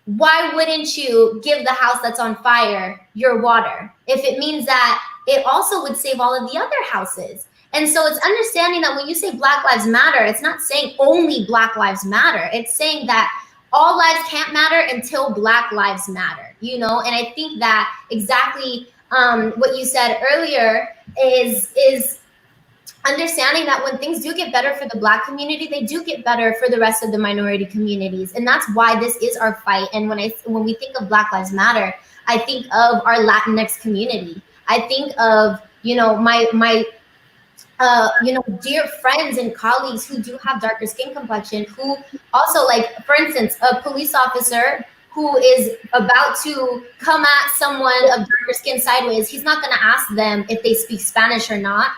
why wouldn't you give the house that's on fire your water? If it means that it also would save all of the other houses. And so it's understanding that when you say Black Lives Matter, it's not saying only Black Lives Matter. It's saying that all lives can't matter until Black Lives Matter, you know? And I think that exactly what you said earlier is understanding that when things do get better for the Black community, they do get better for the rest of the minority communities. And that's why this is our fight. And when we think of Black Lives Matter, I think of our Latinx community. I think of, you know, my dear friends and colleagues who do have darker skin complexion, who also, like, for instance, a police officer who is about to come at someone of darker skin sideways, he's not going to ask them if they speak Spanish or not.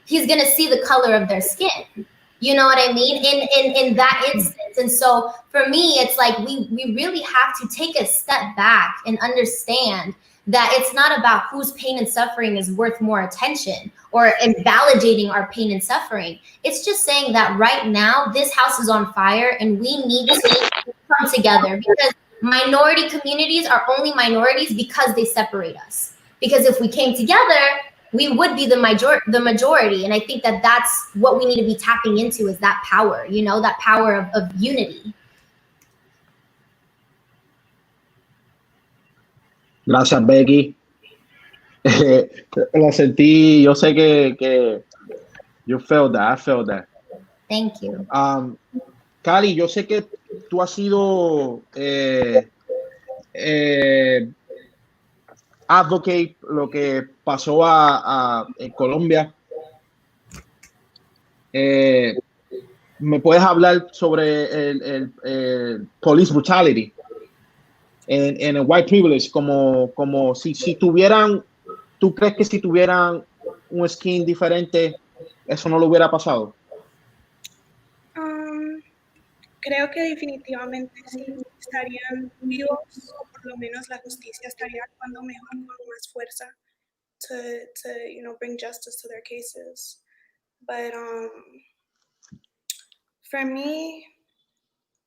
He's going to see the color of their skin. You know what I mean? In that instance. And so for me, it's like we really have to take a step back and understand that it's not about whose pain and suffering is worth more attention or invalidating our pain and suffering. It's just saying that right now, this house is on fire and we need to come together, because minority communities are only minorities because they separate us. Because if we came together, we would be the majority. And I think that that's what we need to be tapping into, is that power, you know, that power of unity. Gracias, Becky. Lo sentí, yo sé que you felt that, I felt that. Thank you. Cali, yo sé que tú has sido advocate lo que pasó en Colombia. ¿Me puedes hablar sobre el police brutality en el white privilege? Como si tuvieran, ¿tú crees que si tuvieran un skin diferente, eso no lo hubiera pasado? Creo que definitivamente sí estarían vivos, o por lo menos la justicia estaría actuando mejor, con más fuerza to bring justice to their cases. But for me,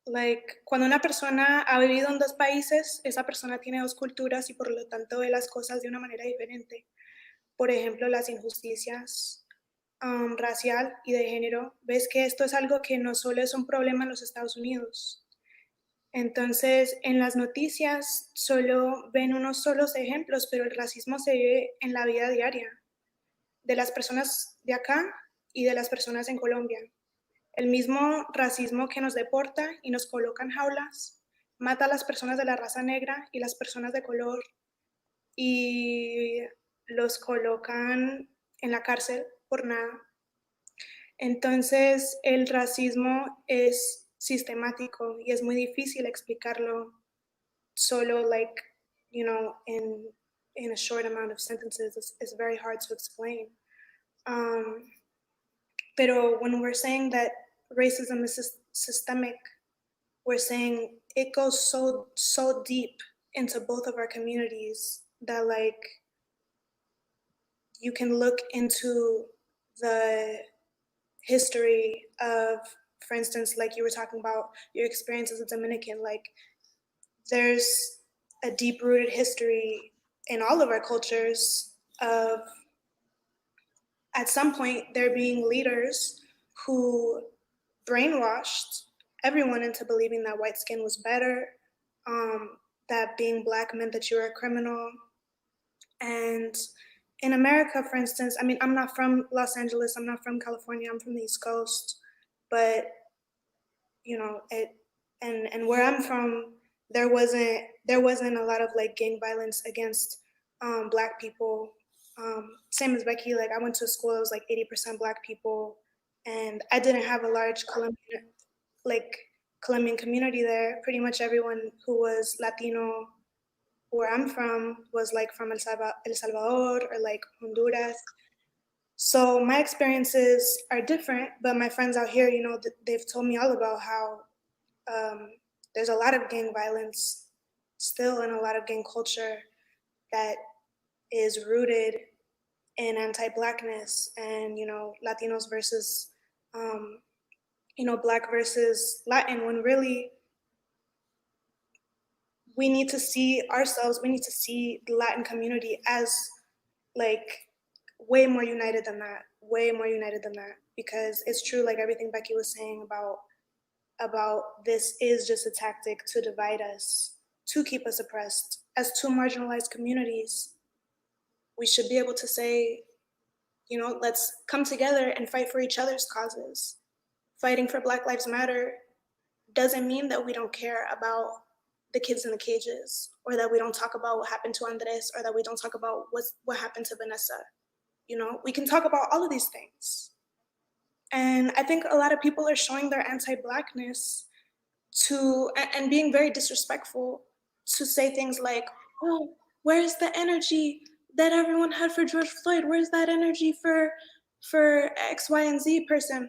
like, cuando una persona ha vivido en 2 países, esa persona tiene 2 culturas y por lo tanto ve las cosas de una manera diferente. Por ejemplo, las injusticias racial y de género, ves que esto es algo que no solo es un problema en los Estados Unidos. Entonces, en las noticias solo ven unos solos ejemplos, pero el racismo se vive en la vida diaria de las personas de acá y de las personas en Colombia. El mismo racismo que nos deporta y nos coloca en jaulas, mata a las personas de la raza negra y las personas de color y los colocan en la cárcel por nada. Entonces, el racismo es sistemático y es muy difícil explicarlo solo, like, you know, in a short amount of sentences. It's very hard to explain. Pero when we're saying that racism is systemic, we're saying it goes so deep into both of our communities that, like, you can look into the history of, for instance, like you were talking about your experience as a Dominican, like, there's a deep-rooted history in all of our cultures of, at some point, there being leaders who brainwashed everyone into believing that white skin was better, that being Black meant that you were a criminal. And in America, for instance, I mean, I'm not from Los Angeles, I'm not from California, I'm from the East Coast, but, you know, and where I'm from, there wasn't a lot of, like, gang violence against Black people. Same as Becky, like, I went to a school that was like 80% Black people, and I didn't have a large Colombian, like, Colombian community there. Pretty much everyone who was Latino where I'm from was like from El Salvador or like Honduras. So my experiences are different, but my friends out here, they've told me all about how there's a lot of gang violence still and a lot of gang culture that is rooted in anti-Blackness and, Latinos versus, Black versus Latin, when really we need to see ourselves, we need to see the Latin community as like way more united than that, because it's true, like everything Becky was saying about this is just a tactic to divide us, to keep us oppressed. As two marginalized communities, we should be able to say, let's come together and fight for each other's causes. Fighting for Black Lives Matter doesn't mean that we don't care about the kids in the cages, or that we don't talk about what happened to Andres, or that we don't talk about what happened to Vanessa. We can talk about all of these things. And I think a lot of people are showing their anti-Blackness and being very disrespectful to say things like, oh, where's the energy that everyone had for George Floyd? Where's that energy for X, Y, and Z person?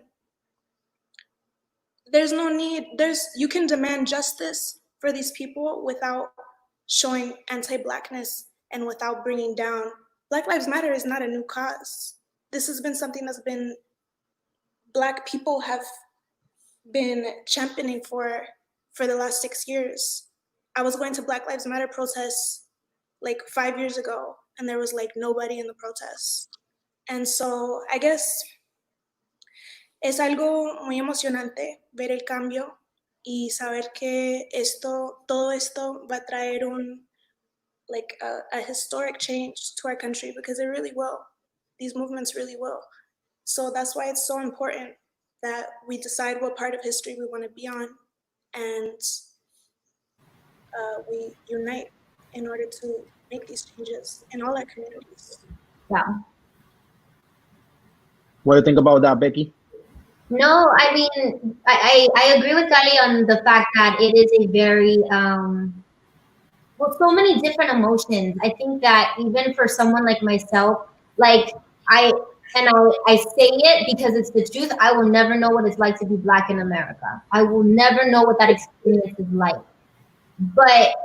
There's no need. You can demand justice for these people without showing anti-Blackness and without bringing down. Black Lives Matter is not a new cause. This has been something that's been Black people have been championing for the last 6 years. I was going to Black Lives Matter protests like 5 years ago, and there was like nobody in the protests. And so I guess es algo muy emocionante ver el cambio y saber que todo esto va a traer a historic change to our country, because it really will. These movements really will. So that's why it's so important that we decide what part of history we want to be on, and we unite in order to make these changes in all our communities. Yeah. What do you think about that, Becky? No, I mean, I agree with Kali on the fact that it is a very, so many different emotions. I think that even for someone like myself, like I say it because it's the truth. I will never know what it's like to be Black in America. I will never know what that experience is like. But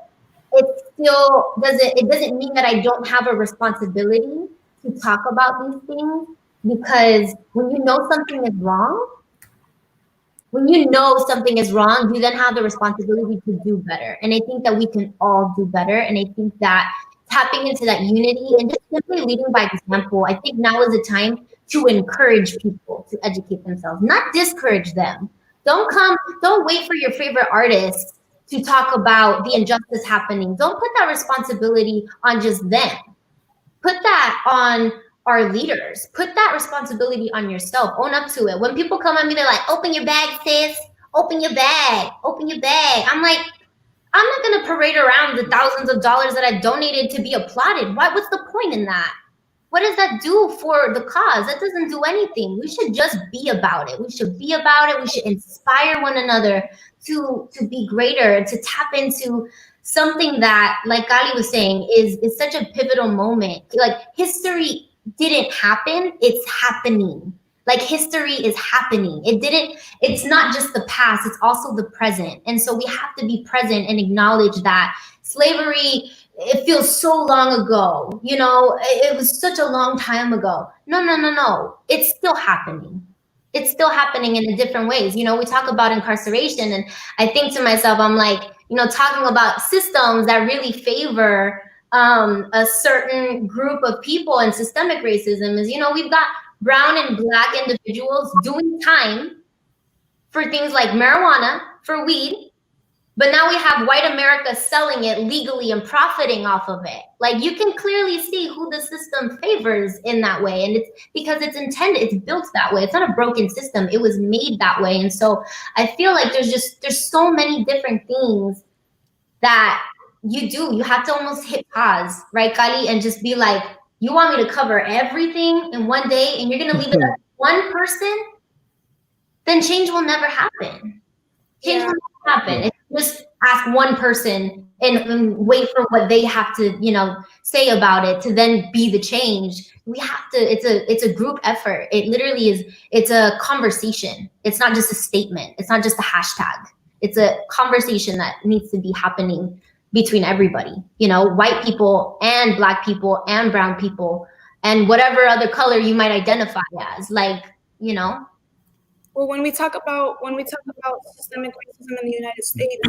it still doesn't mean that I don't have a responsibility to talk about these things, because when you know something is wrong, you then have the responsibility to do better. And I think that we can all do better. And I think that tapping into that unity and just simply leading by example, I think now is the time to encourage people to educate themselves, not discourage them. Don't wait for your favorite artists to talk about the injustice happening. Don't put that responsibility on just them. Put that on our leaders. Put that responsibility on yourself. Own up to it. When people come at me, they're like, open your bag, sis. Open your bag. Open your bag. I'm like, I'm not going to parade around the thousands of dollars that I donated to be applauded. What's the point in that? What does that do for the cause? That doesn't do anything. We should just be about it. We should be about it. We should inspire one another to be greater, to tap into something that, like Kali was saying, is such a pivotal moment. Like, history didn't happen, it's happening. Like, history is happening. It's not just the past, it's also the present. And so we have to be present and acknowledge that slavery, it feels so long ago, it was such a long time ago. No. It's still happening. It's still happening in different ways. We talk about incarceration, and I think to myself, I'm like, talking about systems that really favor a certain group of people, and systemic racism is, we've got brown and Black individuals doing time for things like marijuana, for weed, but now we have white America selling it legally and profiting off of it. Like, you can clearly see who the system favors in that way. And it's because it's intended, it's built that way. It's not a broken system. It was made that way. And so I feel like there's so many different things that you have to almost hit pause, right, Kali, and just be like, you want me to cover everything in one day and you're going to leave it up to one person? Then change will never happen. Change will never happen. If you just ask one person and wait for what they have to, say about it to then be the change. We have to, it's a group effort. It literally is, it's a conversation. It's not just a statement. It's not just a hashtag. It's a conversation that needs to be happening between everybody, white people and Black people and brown people and whatever other color you might identify as, Well, when we talk about systemic racism in the United States, a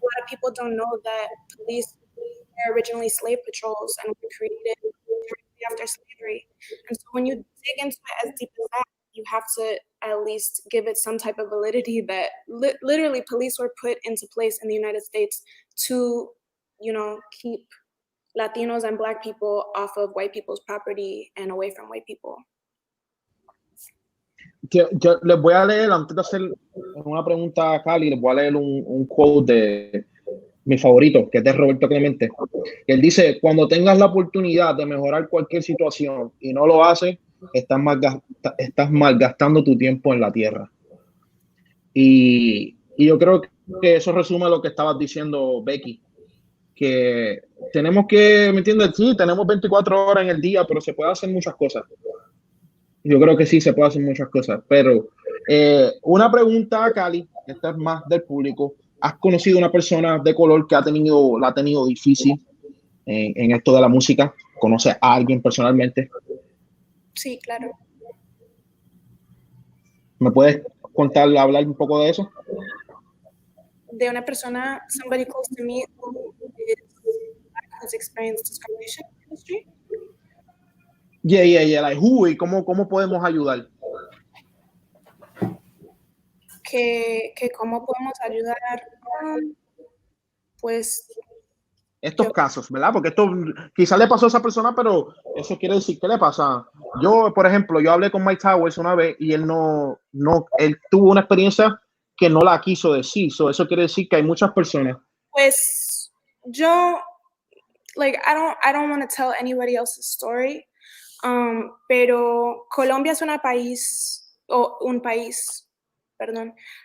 lot of people don't know that police were originally slave patrols and were created directly after slavery. And so when you dig into it as deep as that, you have to at least give it some type of validity that literally police were put into place in the United States to, keep Latinos and Black people off of white people's property and away from white people. Yo les voy a leer, antes de hacer una pregunta a Cali, les voy a leer un quote de mi favorito, que es de Roberto Clemente. Él dice, cuando tengas la oportunidad de mejorar cualquier situación y no lo haces, estás malgastando tu tiempo en la tierra. Y yo creo que eso resume lo que estabas diciendo, Becky, que tenemos que, ¿me entiendes? Sí, tenemos 24 horas en el día, pero se puede hacer muchas cosas. Yo creo que sí se puede hacer muchas cosas, pero una pregunta a Cali, esta es más del público. ¿Has conocido una persona de color que la ha tenido difícil en esto de la música? ¿Conoces a alguien personalmente? Sí, claro. ¿Me puedes hablar un poco de eso? De una persona, somebody close to me who has experienced discrimination in the industry. Yeah. Like, who y cómo podemos ayudar? Que cómo podemos ayudar, pues... Estos casos, ¿verdad? Porque esto quizás le pasó a esa persona, pero eso quiere decir, ¿qué le pasa? Yo, por ejemplo, yo hablé con Mike Towers una vez y él él tuvo una experiencia que no la quiso decir. So, eso quiere decir que hay muchas personas. Pues yo, I don't want to tell anybody else's story, pero Colombia es un país,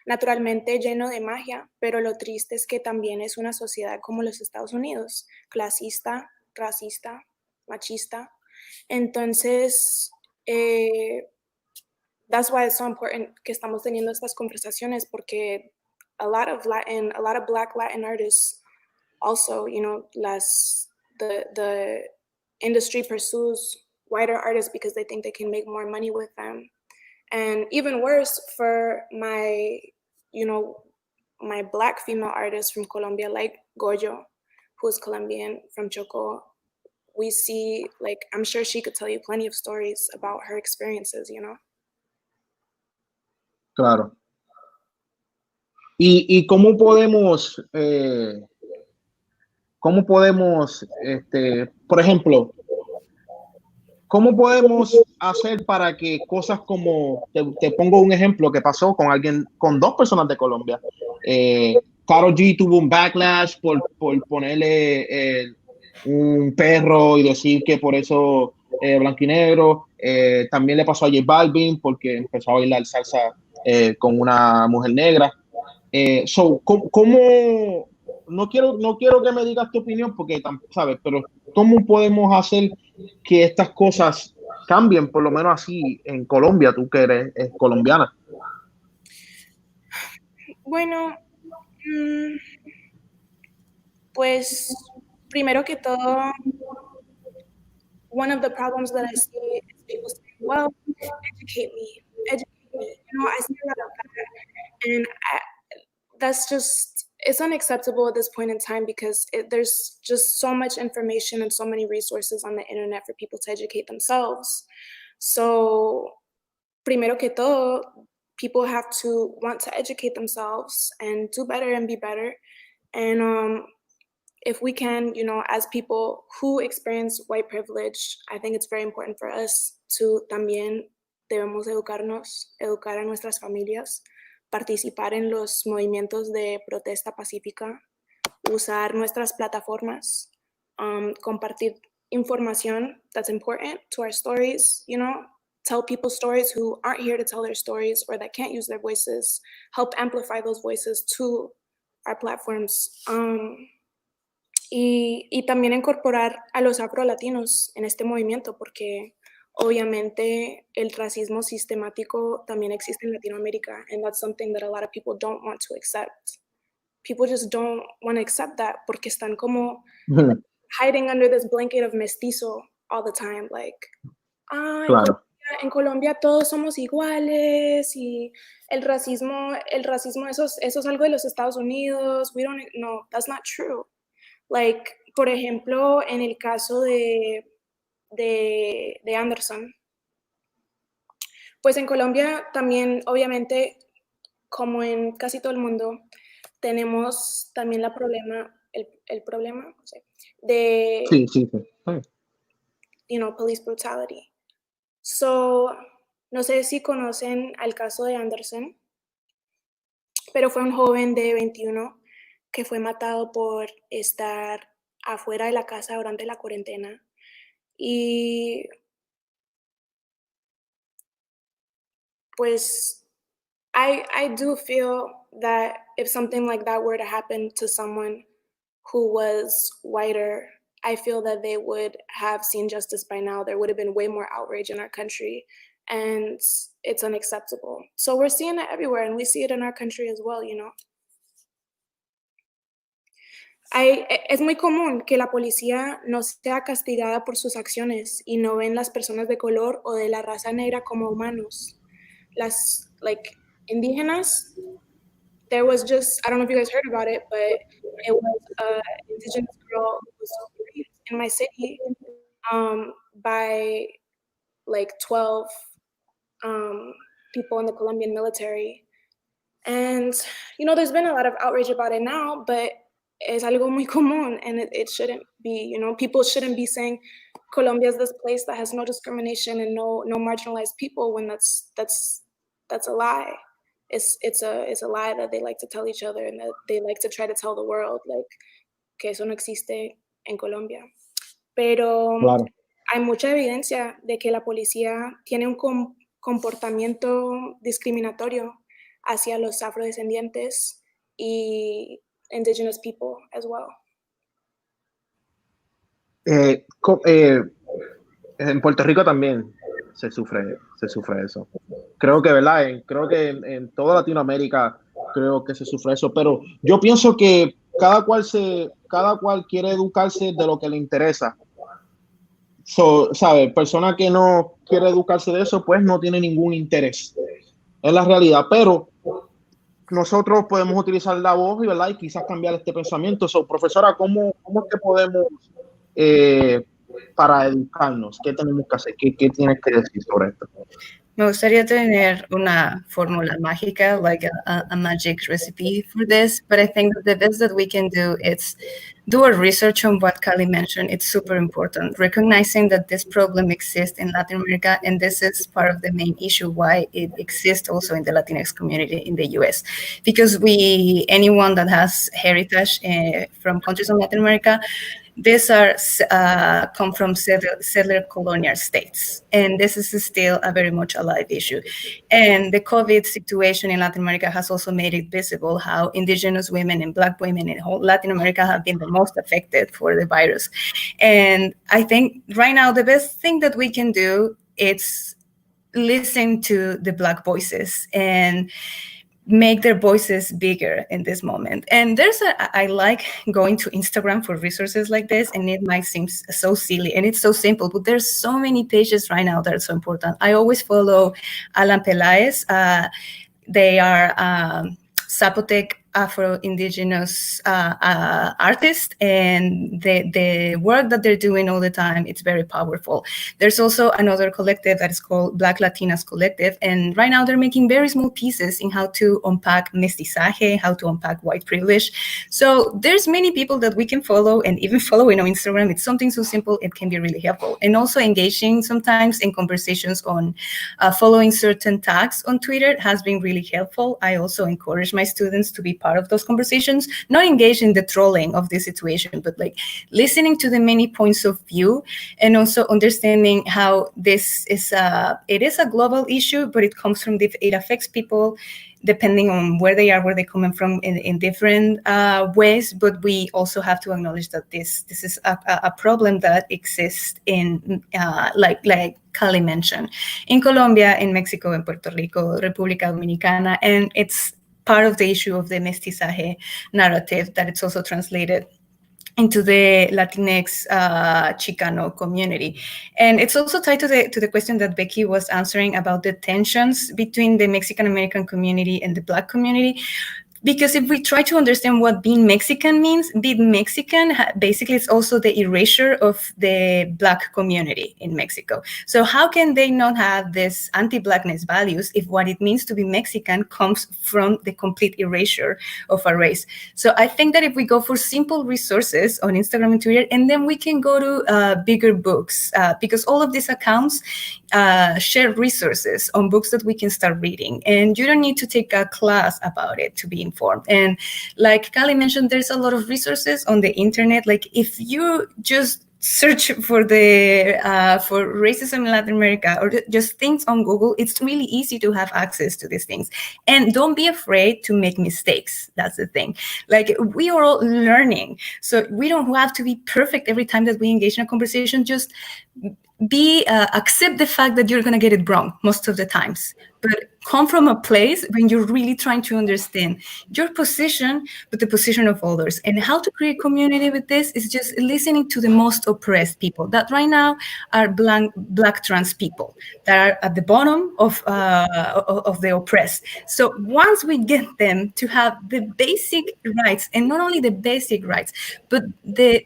naturalmente lleno de magia, pero lo triste es que también es una sociedad como los Estados Unidos, clasista, racista, machista. Entonces, that's why it's so important que estamos teniendo estas conversaciones, porque a lot of Black Latin artists also, the industry pursues whiter artists because they think they can make more money with them. And even worse for my Black female artists from Colombia, like Goyo, who's Colombian from Choco, we see, I'm sure she could tell you plenty of stories about her experiences, Claro. ¿Y cómo podemos, por ejemplo, cómo podemos hacer para que cosas como, te pongo un ejemplo que pasó con dos personas de Colombia? Karol G tuvo un backlash por ponerle un perro y decir que por eso blanco y negro. También le pasó a J Balvin porque empezó a bailar salsa con una mujer negra. ¿Cómo? No quiero que me digas tu opinión porque, ¿sabes? Pero ¿cómo podemos hacer que estas cosas cambien, por lo menos así en Colombia, tú que eres colombiana? Bueno, pues primero que todo, one of the problems that I see is people saying, well, educate me. I see a lot of that, and that's just, it's unacceptable at this point in time because there's just so much information and so many resources on the internet for people to educate themselves. So, primero que todo, people have to want to educate themselves and do better and be better. And if we can, as people who experience white privilege, I think it's very important for us to también debemos educar a nuestras familias, participar en los movimientos de protesta pacífica, usar nuestras plataformas, compartir información that's important to our stories, tell people stories who aren't here to tell their stories or that can't use their voices, help amplify those voices to our platforms. Y también incorporar a los afro-latinos en este movimiento, porque obviamente el racismo sistemático también existe en Latinoamérica, and that's something that a lot of people don't want to accept. People just don't want to accept that porque están como hiding under this blanket of mestizo all the time, like, Claro. en Colombia todos somos iguales y el racismo eso es algo de los Estados Unidos. No, that's not true. Like, por ejemplo, en el caso de Anderson, pues en Colombia también, obviamente, como en casi todo el mundo, tenemos también el problema, no sé, de, Sí. Police brutality. So, no sé si conocen al caso de Anderson, pero fue un joven de 21 que fue matado por estar afuera de la casa durante la cuarentena. Y pues I do feel that if something like that were to happen to someone who was whiter, I feel that they would have seen justice by now. There would have been way more outrage in our country, and it's unacceptable. So we're seeing it everywhere, and we see it in our country as well, Es muy común que la policía no sea castigada por sus acciones y no ven las personas de color o de la raza negra como humanos. Las, indígenas, there was just, I don't know if you guys heard about it, but it was an indigenous girl who was raped in my city by 12 people in the Colombian military. And, there's been a lot of outrage about it now, but es algo muy común, and it shouldn't be, people shouldn't be saying Colombia is this place that has no discrimination and no marginalized people when that's a lie. It's a lie that they like to tell each other and that they like to try to tell the world, que eso no existe en Colombia. Pero Claro. hay mucha evidencia de que la policía tiene un comportamiento discriminatorio hacia los afrodescendientes y indigenous people as well. En Puerto Rico también se sufre eso. Creo que, ¿verdad? Creo que en toda Latinoamérica creo que se sufre eso, pero yo pienso que cada cual quiere educarse de lo que le interesa. ¿Sabe? Persona que no quiere educarse de eso, pues no tiene ningún interés. Es la realidad, pero nosotros podemos utilizar la voz y, ¿verdad? Y quizás cambiar este pensamiento. Profesora, ¿cómo es que podemos para educarnos? ¿Qué tenemos que hacer? ¿Qué tienes que decir sobre esto? Me gustaría tener una fórmula mágica, like a magic recipe for this, but I think that the best that we can do is do a research on what Kali mentioned. It's super important, recognizing that this problem exists in Latin America, and this is part of the main issue why it exists also in the Latinx community in the US. Because anyone that has heritage from countries in Latin America, these are come from settler colonial states, and this is still a very much alive issue. And the COVID situation in Latin America has also made it visible how indigenous women and Black women in whole Latin America have been the most affected for the virus. And I think right now the best thing that we can do is listen to the Black voices and make their voices bigger in this moment. And I like going to Instagram for resources like this, and it might seem so silly and it's so simple, but there's so many pages right now that are so important. I always follow Alan Pelaez. They are Zapotec Afro-Indigenous artists, and the work that they're doing all the time, it's very powerful. There's also another collective that is called Black Latinas Collective, and right now they're making very small pieces in how to unpack mestizaje, how to unpack white privilege. So there's many people that we can follow, and even following on Instagram, it's something so simple, it can be really helpful. And also engaging sometimes in conversations on following certain tags on Twitter has been really helpful. I also encourage my students to be part of those conversations, not engage in the trolling of the situation, but like listening to the many points of view, and also understanding how this is it is a global issue, but it comes from it affects people depending on where they are, where they're coming from in different ways. But we also have to acknowledge that this is a problem that exists in, like Cali mentioned, in Colombia, in Mexico, in Puerto Rico, República Dominicana, and it's part of the issue of the mestizaje narrative that it's also translated into the Latinx Chicano community. And it's also tied to the question that Becky was answering about the tensions between the Mexican American community and the Black community. Because if we try to understand what being Mexican means, being Mexican, basically it's also the erasure of the Black community in Mexico. So how can they not have this anti-Blackness values if what it means to be Mexican comes from the complete erasure of a race? So I think that if we go for simple resources on Instagram and Twitter, and then we can go to bigger books, because all of these accounts share resources on books that we can start reading. And you don't need to take a class about it to be informed. And like Kali mentioned, there's a lot of resources on the internet. Like if you just search for for racism in Latin America, or just things on Google, it's really easy to have access to these things. And don't be afraid to make mistakes. That's the thing. Like we are all learning. So we don't have to be perfect every time that we engage in a conversation. Just accept the fact that you're going to get it wrong most of the times, but come from a place when you're really trying to understand your position, but the position of others. And how to create community with this is just listening to the most oppressed people that right now are black trans people that are at the bottom of the oppressed. So once we get them to have the basic rights, and not only the basic rights, but the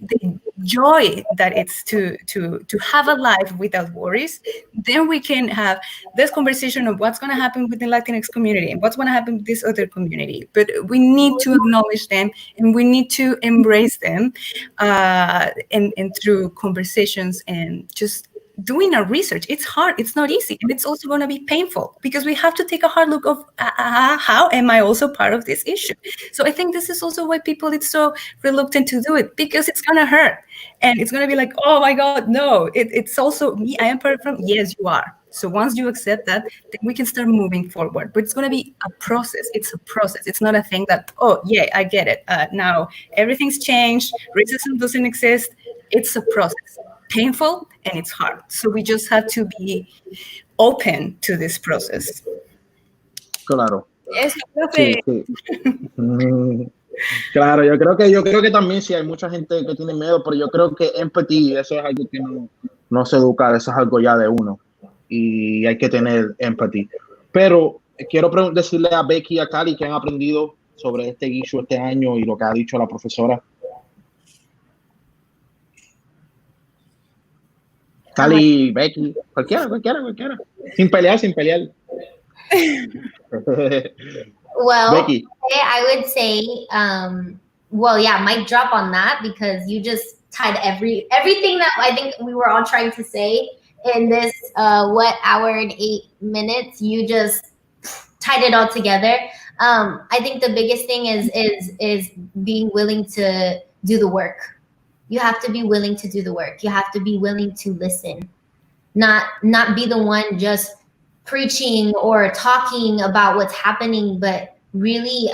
joy that it's to have a life without worries, then we can have this conversation of what's going to happen with the Latinx community and what's going to happen with this other community. But we need to acknowledge them, and we need to embrace them, and through conversations and just doing our research. It's hard, it's not easy, and it's also going to be painful because we have to take a hard look of how am I also part of this issue. So I think this is also why people are so reluctant to do it, because it's going to hurt, and it's going to be like, oh my God, no, it's also me, I am part from, yes, you are. So once you accept that, then we can start moving forward. But it's going to be a process. It's a process. It's not a thing that, oh yeah, I get it. Now everything's changed. Racism doesn't exist. It's a process. Painful, and it's hard. So we just have to be open to this process. Claro. Eso, Sí, sí. Claro, yo creo que también sí hay mucha gente que tiene miedo, pero yo creo que empathy, eso es algo que no se educa, eso es algo ya de uno, y hay que tener empathy. Pero quiero decirle a Becky y a Cali que han aprendido sobre este issue este año y lo que ha dicho la profesora. Cali, Becky, cualquiera. Sin pelear. Well, Becky. I would say, well, yeah, mic drop on that, because you just tied everything that I think we were all trying to say in this hour and 8 minutes. You just tied it all together. I think the biggest thing is being willing to do the work. You have to be willing to do the work. You have to be willing to listen, not be the one just preaching or talking about what's happening, but really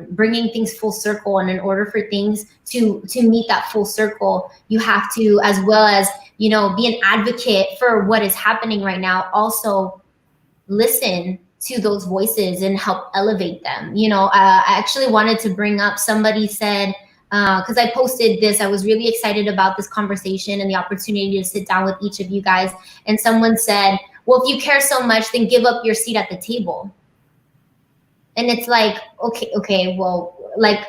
bringing things full circle. And in order for things to meet that full circle, you have to, as well as, be an advocate for what is happening right now, also listen to those voices and help elevate them. I actually wanted to bring up, somebody said, because I posted this, I was really excited about this conversation and the opportunity to sit down with each of you guys. And someone said, well, if you care so much, then give up your seat at the table. And it's like, okay, well, like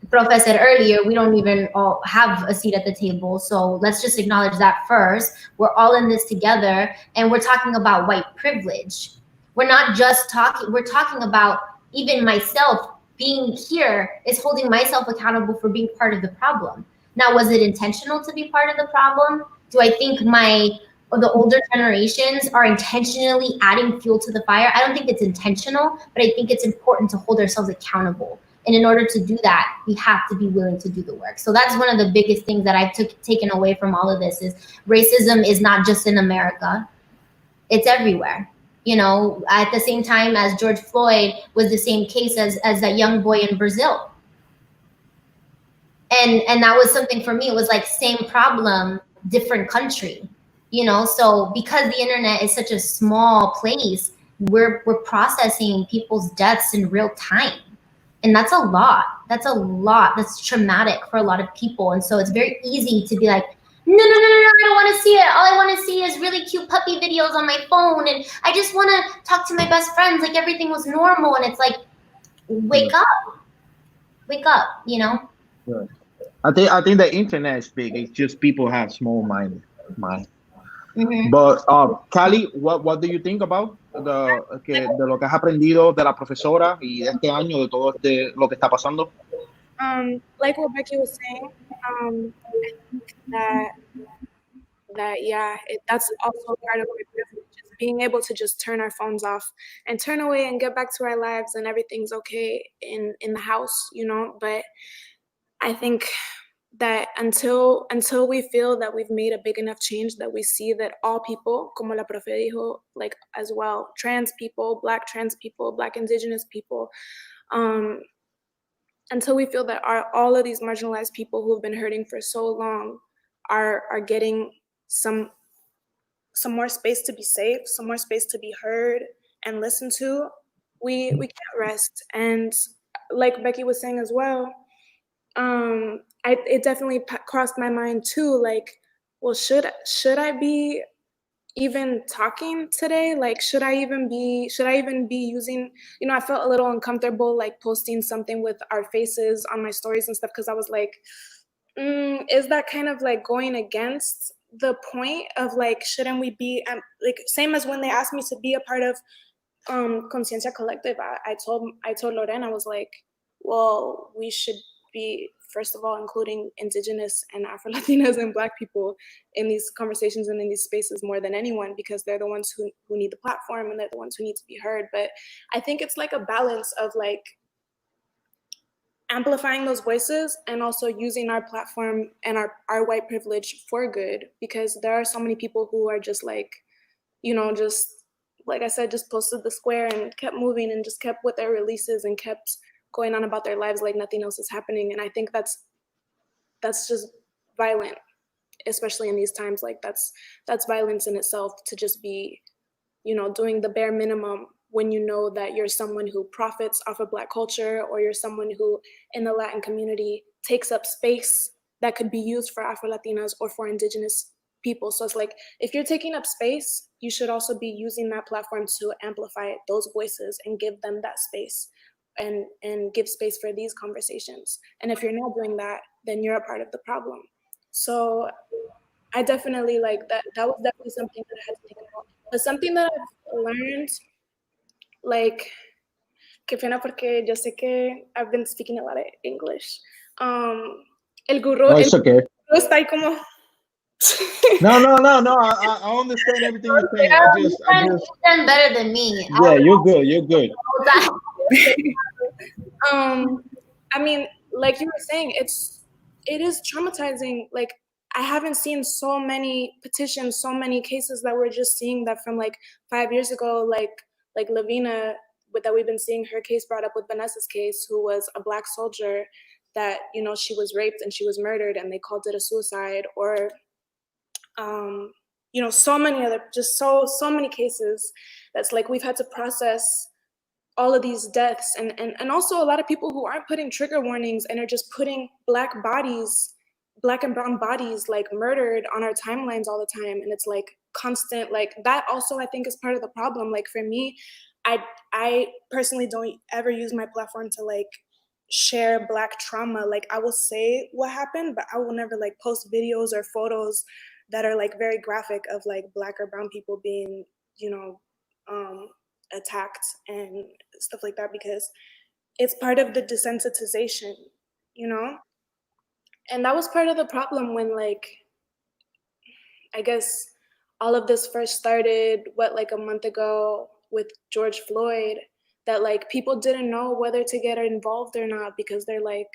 Prof said earlier, we don't even all have a seat at the table. So let's just acknowledge that first. We're all in this together, and we're talking about white privilege. We're not just talking, we're talking about, even myself being here is holding myself accountable for being part of the problem. Now, was it intentional to be part of the problem? Do I think the older generations are intentionally adding fuel to the fire? I don't think it's intentional, but I think it's important to hold ourselves accountable And in order to do that, we have to be willing to do the work. So that's one of the biggest things that I've taken away from all of this is racism is not just in America. It's everywhere. You know, at the same time as George Floyd was the same case as that young boy in Brazil. And that was something for me. It was like same problem, different country, you know? So because the internet is such a small place, we're processing people's deaths in real time. And that's a lot. That's a lot. That's traumatic for a lot of people. And so it's very easy to be like, no, I don't want to see it. All I want to see is really cute puppy videos on my phone. And I just want to talk to my best friends like everything was normal. And it's like, wake up, you know? Yeah. I think the internet is big. It's just people have small mind. Mm-hmm. But Cali, what do you think about de lo que has aprendido de la profesora y de este año, de todo lo que está pasando? Like what Becky was saying, I think that yeah, that's also part of my privilege, is being able to just turn our phones off and turn away and get back to our lives, and everything's okay in the house, you know. But I think that until we feel that we've made a big enough change, that we see that all people, como la profe dijo, like as well, trans people, Black Indigenous people, until we feel that all of these marginalized people who have been hurting for so long are getting some more space to be safe, some more space to be heard and listened to, we can't rest. And like Becky was saying as well, it definitely crossed my mind too, like, well, should I be even talking today? Like, should I even be using, you know, I felt a little uncomfortable like posting something with our faces on my stories and stuff, because I was like, is that kind of like going against the point of like, shouldn't we be like, same as when they asked me to be a part of Conciencia Collective, I told Lorena, I was like, well, we should be, first of all, including Indigenous and Afro-Latinas and Black people in these conversations and in these spaces more than anyone, because they're the ones who need the platform and they're the ones who need to be heard. But I think it's like a balance of like amplifying those voices and also using our platform and our white privilege for good, because there are so many people who are just like, you know, just like I said, just posted the square and kept moving and just kept with their releases and kept going on about their lives like nothing else is happening. And I think that's just violent, especially in these times. Like that's violence in itself, to just be, you know, doing the bare minimum when you know that you're someone who profits off of Black culture, or you're someone who in the Latin community takes up space that could be used for Afro-Latinas or for Indigenous people. So it's like, if you're taking up space, you should also be using that platform to amplify those voices and give them that space and give space for these conversations. And if you're not doing that, then you're a part of the problem. So I definitely like that. That was definitely something that I had to take out. But something that I've learned, like, que pena porque yo sé que I've been speaking a lot of English. El gurú, No, it's okay. está ahí como. No. I understand everything you're saying. You've done better than me. Yeah, you're good. I mean, like you were saying, it is traumatizing. Like, I haven't seen so many petitions, so many cases that we're just seeing that from like 5 years ago, like Lavina, that we've been seeing her case brought up with Vanessa's case, who was a Black soldier that, you know, she was raped and she was murdered and they called it a suicide, or you know, so many other, just so many cases that's like we've had to process all of these deaths, and also a lot of people who aren't putting trigger warnings and are just putting Black bodies, Black and brown bodies, like murdered on our timelines all the time. And it's like constant, like that also I think is part of the problem. Like for me, I personally don't ever use my platform to like share Black trauma. Like I will say what happened, but I will never like post videos or photos that are like very graphic of like Black or brown people being, you know, attacked and stuff like that, because it's part of the desensitization, you know? And that was part of the problem when, like, I guess all of this first started, like a month ago with George Floyd. that like people didn't know whether to get involved or not because they're like,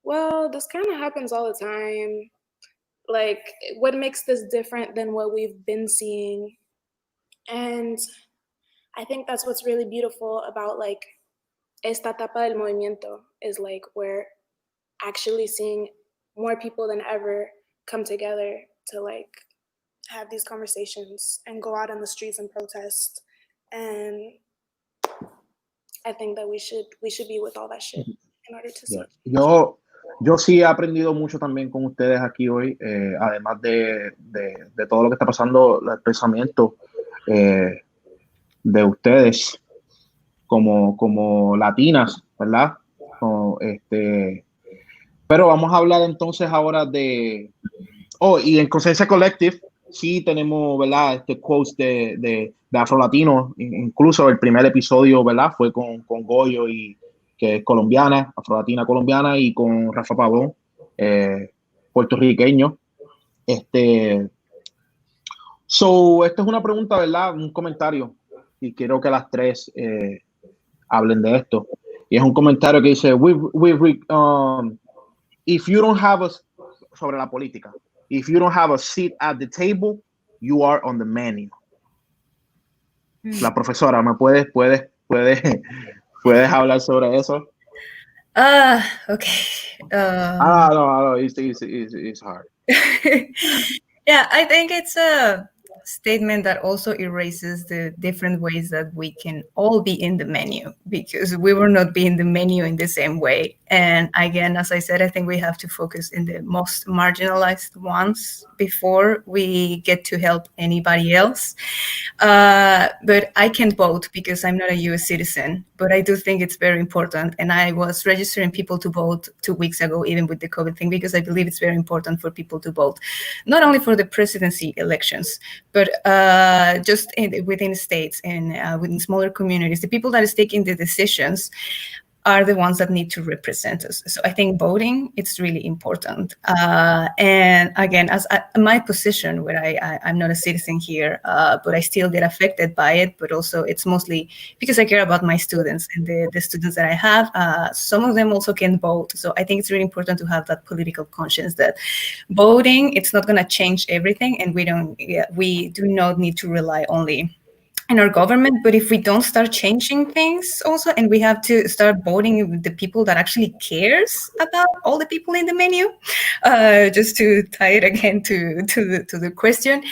well, this kind of happens all the time. Like, what makes this different than what we've been seeing? And I think that's what's really beautiful about like esta etapa del movimiento, is like we're actually seeing more people than ever come together to like have these conversations and go out on the streets and protest. And I think that we should be with all that shit in order to see. Yo sí he aprendido mucho también con ustedes aquí hoy, además de todo lo que está pasando, el pensamiento de ustedes como latinas, ¿verdad? Pero vamos a hablar entonces ahora y en Conciencia Collective sí tenemos, ¿verdad? Quotes de Afro-Latino, incluso el primer episodio, ¿verdad? Fue con Goyo, que es colombiana, afro-latina colombiana, y con Rafa Pavón, puertorriqueño. Esta es una pregunta, ¿verdad? Un comentario, y quiero que las tres hablen de esto. Y es un comentario que dice, if you don't have sobre la política, if you don't have a seat at the table, you are on the menu. La profesora, ¿me puedes hablar sobre eso? Okay. No, it's hard. Yeah, I think it's a statement that also erases the different ways that we can all be in the menu, because we will not be in the menu in the same way. And again, as I said, I think we have to focus in the most marginalized ones before we get to help anybody else. But I can't vote because I'm not a US citizen, but I do think it's very important. And I was registering people to vote 2 weeks ago, even with the COVID thing, because I believe it's very important for people to vote, not only for the presidency elections, but just within states and within smaller communities. The people that is taking the decisions are the ones that need to represent us. So I think voting, it's really important. And again, as my position, where I'm not a citizen here, but I still get affected by it, but also it's mostly because I care about my students and the students that I have. Some of them also can vote. So I think it's really important to have that political conscience that voting, it's not gonna change everything, and we do not need to rely only in our government, but if we don't start changing things also, and we have to start voting with the people that actually cares about all the people in the menu, just to tie it again to the question,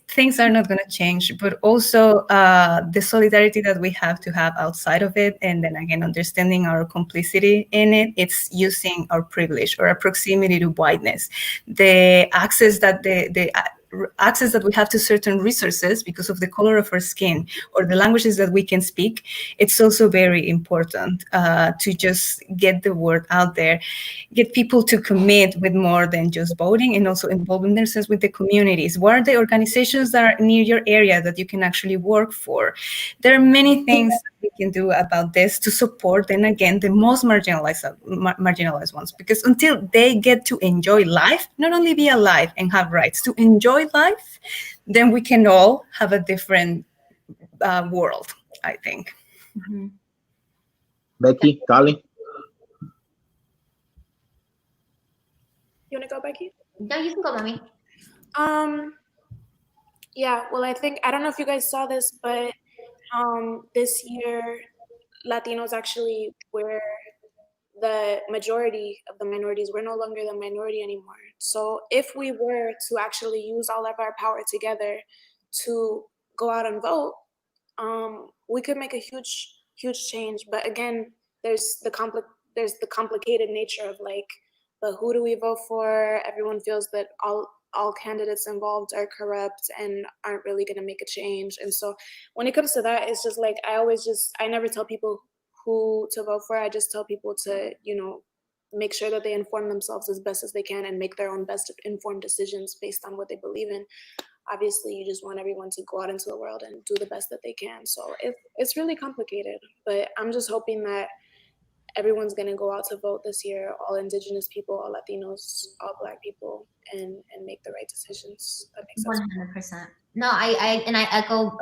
things are not going to change, but also the solidarity that we have to have outside of it, and then again understanding our complicity in it. It's using our privilege or our proximity to whiteness, the access that access that we have to certain resources because of the color of our skin or the languages that we can speak. It's also very important to just get the word out there, get people to commit with more than just voting, and also involving themselves with the communities. What are the organizations that are near your area that you can actually work for? There are many things we can do about this to support, and again, the most marginalized ones, because until they get to enjoy life, not only be alive and have rights, to enjoy life, then we can all have a different world, I think. Mm-hmm. Becky, Kali? You want to go, Becky? No, you can go, mommy. Yeah, well, I don't know if you guys saw this, but this year, Latinos actually were the majority of the minorities. We're no longer the minority anymore. So if we were to actually use all of our power together to go out and vote, we could make a huge change. But again, there's the complicated nature of like, but who do we vote for? Everyone feels that all candidates involved are corrupt and aren't really going to make a change. And so when it comes to that, it's just like, I never tell people who to vote for. I just tell people to, make sure that they inform themselves as best as they can and make their own best informed decisions based on what they believe in. Obviously, you just want everyone to go out into the world and do the best that they can. So it's really complicated, but I'm just hoping that everyone's going to go out to vote this year, all Indigenous people, all Latinos, all Black people, and make the right decisions. That makes sense. 100%. No, I echo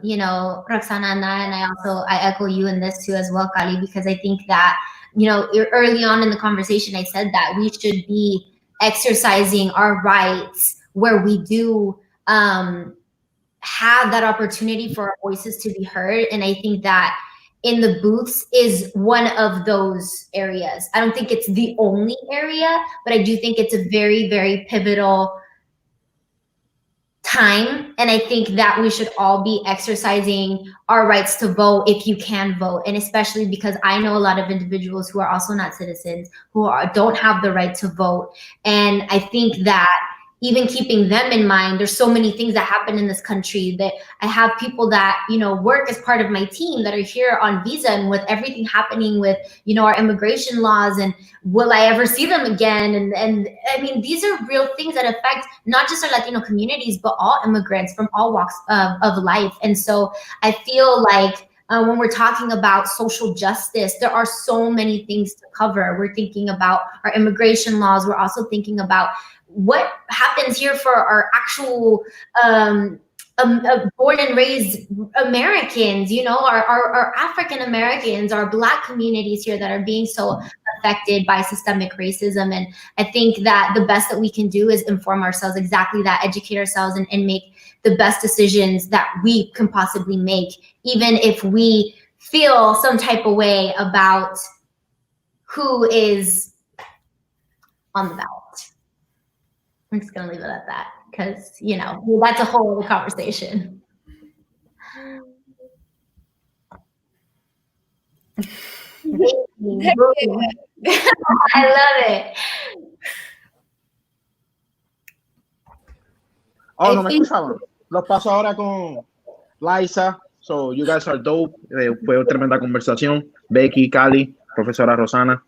you know, Roxana and I echo you in this too as well, Kali, because I think that, you know, early on in the conversation I said that we should be exercising our rights where we do have that opportunity for our voices to be heard. And I think that in the booths is one of those areas. I don't think it's the only area, but I do think it's a very, very pivotal time. And I think that we should all be exercising our rights to vote if you can vote. And especially because I know a lot of individuals who are also not citizens, who don't have the right to vote. And I think that even keeping them in mind, there's so many things that happen in this country that I have people that, you know, work as part of my team that are here on visa, and with everything happening with, you know, our immigration laws, and will I ever see them again? And I mean, these are real things that affect not just our Latino communities, but all immigrants from all walks of life. And so I feel like when we're talking about social justice, there are so many things to cover. We're thinking about our immigration laws. We're also thinking about what happens here for our actual born and raised Americans, you know, our African Americans, our Black communities here that are being so affected by systemic racism. And I think that the best that we can do is inform ourselves, exactly that, educate ourselves, and make the best decisions that we can possibly make, even if we feel some type of way about who is on the ballot. I'm just gonna leave it at that, because, you know, that's a whole other conversation. I love it. Oh, no me escuchaban. Los paso ahora con Lizza. So you guys are dope. Fue una tremenda conversación. Becky, Cali, profesora Rosana.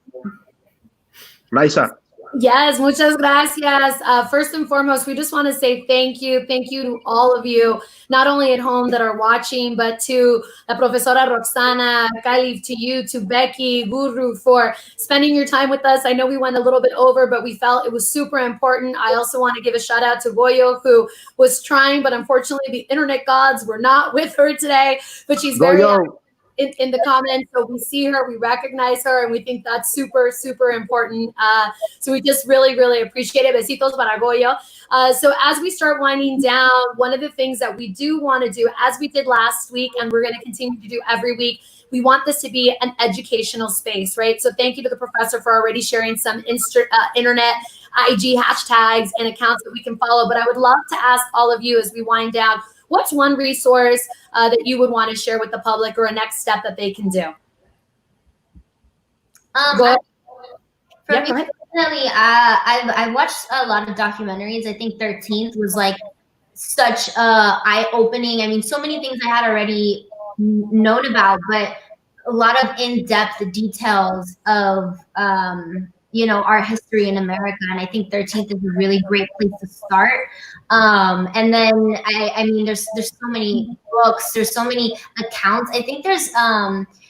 Lizza. Yes, muchas gracias. First and foremost, we just want to say thank you. Thank you to all of you, not only at home that are watching, but to la profesora Roxana, Khalif, to you, to Becky, Guru, for spending your time with us. I know we went a little bit over, but we felt it was super important. I also want to give a shout out to Goyo, who was trying, but unfortunately the internet gods were not with her today, but she's very in the comments. So we see her, we recognize her, and we think that's super, super important. So we just really, really appreciate it. Besitos para Goyo. So as we start winding down, one of the things that we do want to do, as we did last week, and we're going to continue to do every week, we want this to be an educational space, right? So thank you to the professor for already sharing some internet IG hashtags and accounts that we can follow. But I would love to ask all of you as we wind down, what's one resource that you would want to share with the public, or a next step that they can do? For me personally, I watched a lot of documentaries. I think 13th was like such eye-opening. I mean, so many things I had already known about, but a lot of in-depth details of you know, our history in America. And I think 13th is a really great place to start. And then I mean, there's so many books, there's so many accounts. I think there's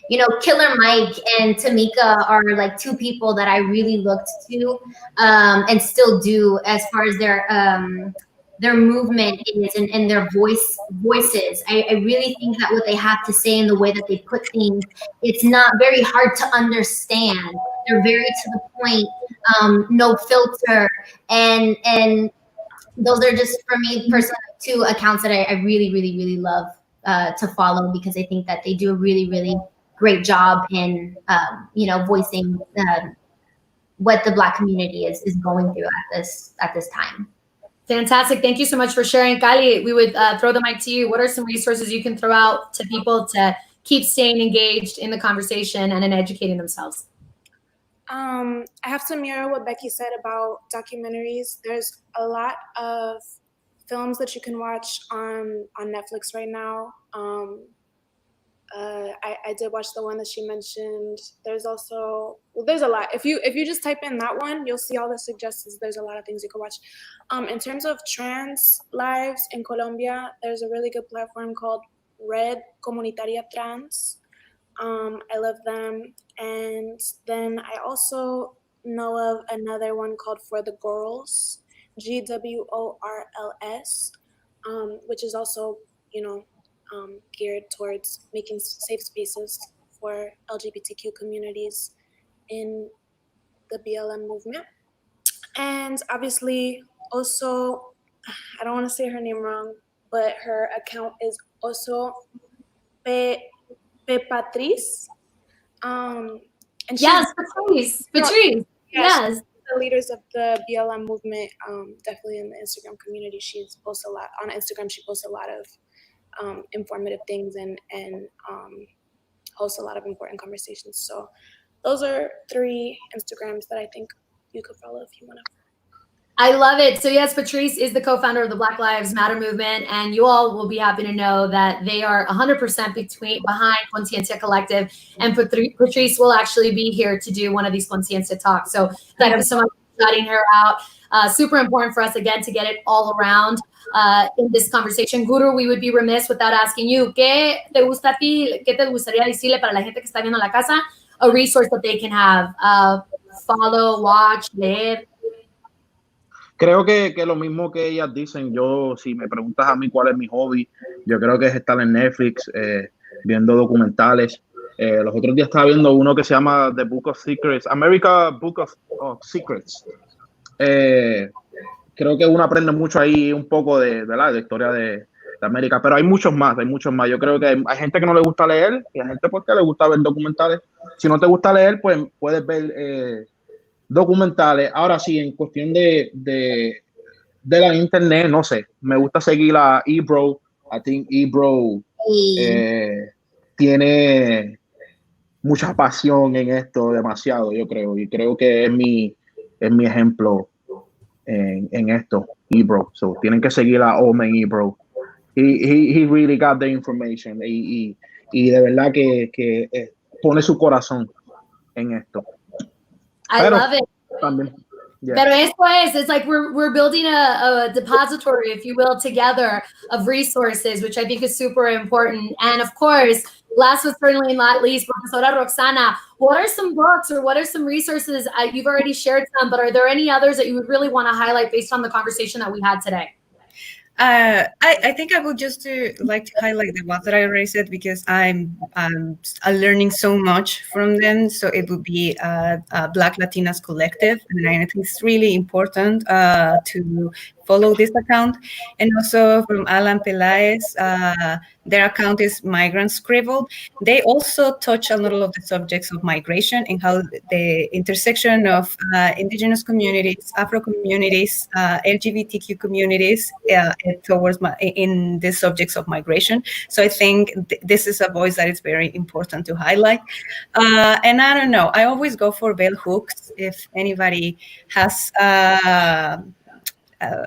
you know, Killer Mike and Tamika are like two people that I really looked to and still do, as far as their movement is, and their voices. I really think that what they have to say and the way that they put things, it's not very hard to understand. They're very to the point, no filter, and those are just, for me personally, two accounts that I really, really, really love to follow, because I think that they do a really, really great job in you know, voicing what the Black community is going through at this time. Fantastic. Thank you so much for sharing. Kali, we would throw the mic to you. What are some resources you can throw out to people to keep staying engaged in the conversation and in educating themselves? I have to mirror what Becky said about documentaries. There's a lot of films that you can watch on Netflix right now. I did watch the one that she mentioned. There's also, well, there's a lot. If you just type in that one, you'll see all the suggestions. There's a lot of things you can watch. In terms of trans lives in Colombia, there's a really good platform called Red Comunitaria Trans. I love them. And then I also know of another one called For the Girls, GWORLS. which is also, geared towards making safe spaces for LGBTQ communities in the BLM movement. And obviously, also, I don't want to say her name wrong, but her account is also Patrice. And yes, Patrice. Patrice. Yes. The leaders of the BLM movement, definitely in the Instagram community. She's posts a lot on Instagram. She posts a lot of informative things and hosts a lot of important conversations. So those are 3 Instagrams that I think you could follow if you want to. I love it. So yes, Patrice is the co-founder of the Black Lives Matter movement, and you all will be happy to know that they are 100% behind Conciencia Collective, and Patrice will actually be here to do one of these Conciencia talks. So thank you so much for shouting her out. Super important for us, again, to get it all around in this conversation. Guru, we would be remiss without asking you, ¿qué te gusta a ti? ¿Qué te gustaría decirle para la gente que está viendo la casa? A resource that they can have, follow, watch, leer. Creo que lo mismo que ellas dicen. Yo, si me preguntas a mí cuál es mi hobby, yo creo que es estar en Netflix viendo documentales. Los otros días estaba viendo uno que se llama The Book of Secrets, America Book of Secrets. Creo que uno aprende mucho ahí un poco de la historia de América, pero hay muchos más. Yo creo que hay gente que no le gusta leer y hay gente porque le gusta ver documentales. Si no te gusta leer, pues puedes ver documentales. Ahora sí, en cuestión de la internet, no sé, me gusta seguir a Ebro. I think Ebro tiene mucha pasión en esto, demasiado, yo creo, y creo que es mi ejemplo en esto, Ebro. So tienen que seguir a Omen Ebro. He really got the information y de verdad que pone su corazón en esto. I love it. Yeah. Pero esto es, it's like we're building a depository, if you will, together of resources, which I think is super important. And of course, last but certainly not least, Profesora Roxana, what are some books or what are some resources? You've already shared some, but are there any others that you would really want to highlight based on the conversation that we had today? I think I would just like to highlight the ones that I already said because I'm learning so much from them. So it would be Black Latinas Collective, and I think it's really important to follow this account. And also from Alan Pelaez, their account is Migrant Scribble. They also touch a little of the subjects of migration and how the intersection of indigenous communities, Afro communities, LGBTQ communities towards in the subjects of migration. So I think this is a voice that is very important to highlight. And I don't know, I always go for bell hooks if anybody has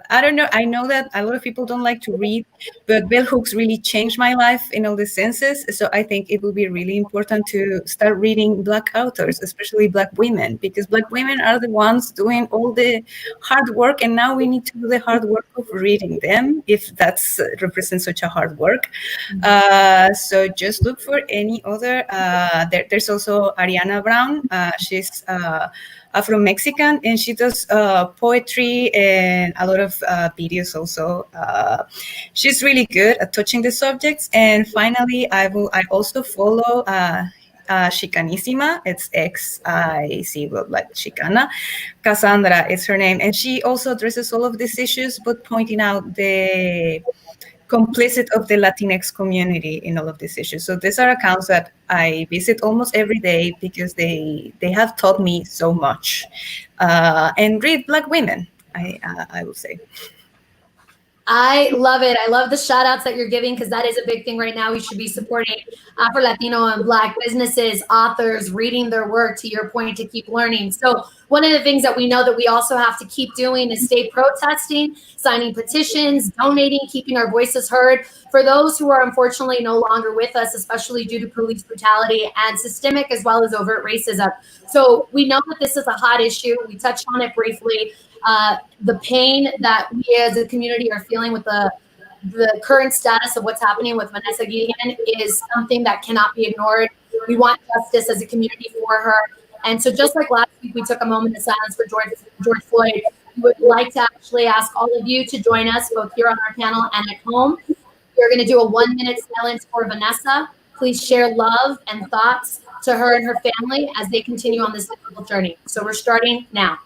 I don't know. I know that a lot of people don't like to read, but bell hooks really changed my life in all the senses. So I think it would be really important to start reading Black authors, especially Black women, because Black women are the ones doing all the hard work. And now we need to do the hard work of reading them, if that's represents such a hard work. So just look for any other. There's also Ariana Brown. She's Afro-Mexican, and she does poetry and a lot of videos also. She's really good at touching the subjects. And finally, I also follow Chicanissima. It's X-I-C, like Chicana. Cassandra is her name. And she also addresses all of these issues, but pointing out the complicit of the Latinx community in all of these issues. So these are accounts that I visit almost every day because they have taught me so much. And read Black women, I would say. I love it. I love the shout outs that you're giving because that is a big thing right now. We should be supporting Afro-Latino and Black businesses, authors, reading their work, to your point, to keep learning. So one of the things that we know that we also have to keep doing is stay protesting, signing petitions, donating, keeping our voices heard. For those who are unfortunately no longer with us, especially due to police brutality and systemic as well as overt racism. So we know that this is a hot issue. We touched on it briefly. The pain that we as a community are feeling with the current status of what's happening with Vanessa Guillen is something that cannot be ignored. We want justice as a community for her. And so just like last week, we took a moment of silence for George Floyd. we would like to actually ask all of you to join us both here on our panel and at home. We're going to do a 1-minute silence for Vanessa. Please share love and thoughts to her and her family as they continue on this difficult journey. So we're starting now.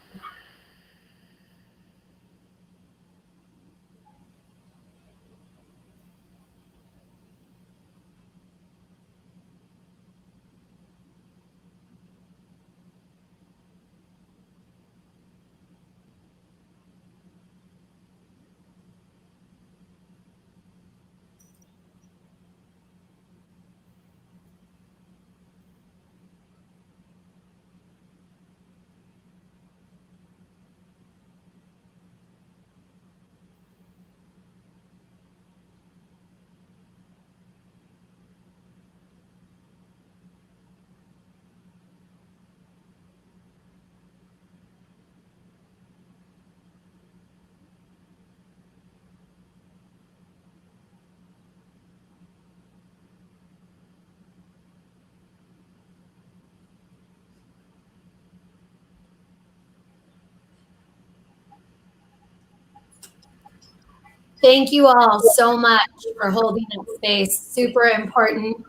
Thank you all so much for holding that space. Super important.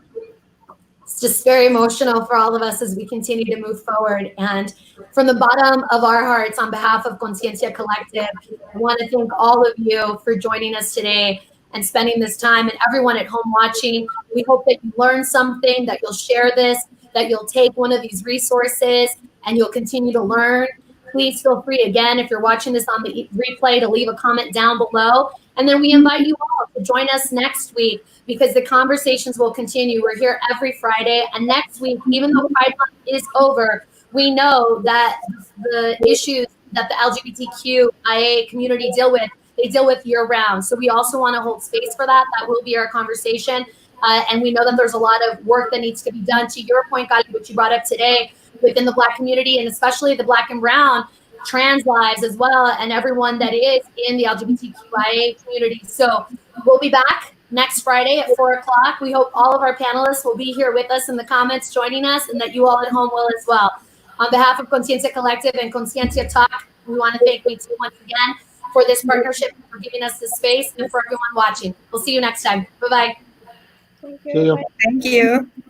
It's just very emotional for all of us as we continue to move forward. And from the bottom of our hearts, on behalf of Conciencia Collective, I want to thank all of you for joining us today and spending this time, and everyone at home watching. We hope that you learned something, that you'll share this, that you'll take one of these resources and you'll continue to learn. Please feel free, again, if you're watching this on the replay, to leave a comment down below. And then we invite you all to join us next week, because the conversations will continue. We're here every Friday. And next week, even though Pride Month is over, we know that the issues that the LGBTQIA community they deal with year round. So we also want to hold space for that. That will be our conversation. And we know that there's a lot of work that needs to be done. To your point, Gali, which you brought up today, within the Black community, and especially the Black and Brown trans lives as well, and everyone that is in the LGBTQIA community. So we'll be back next Friday at 4 o'clock. We hope all of our panelists will be here with us in the comments joining us, and that you all at home will as well. On behalf of Conciencia Collective and Conciencia Talk, we want to thank mitú once again for this partnership, for giving us this space, and for everyone watching. We'll see you next time. Bye-bye. Thank See you. you. Thank you.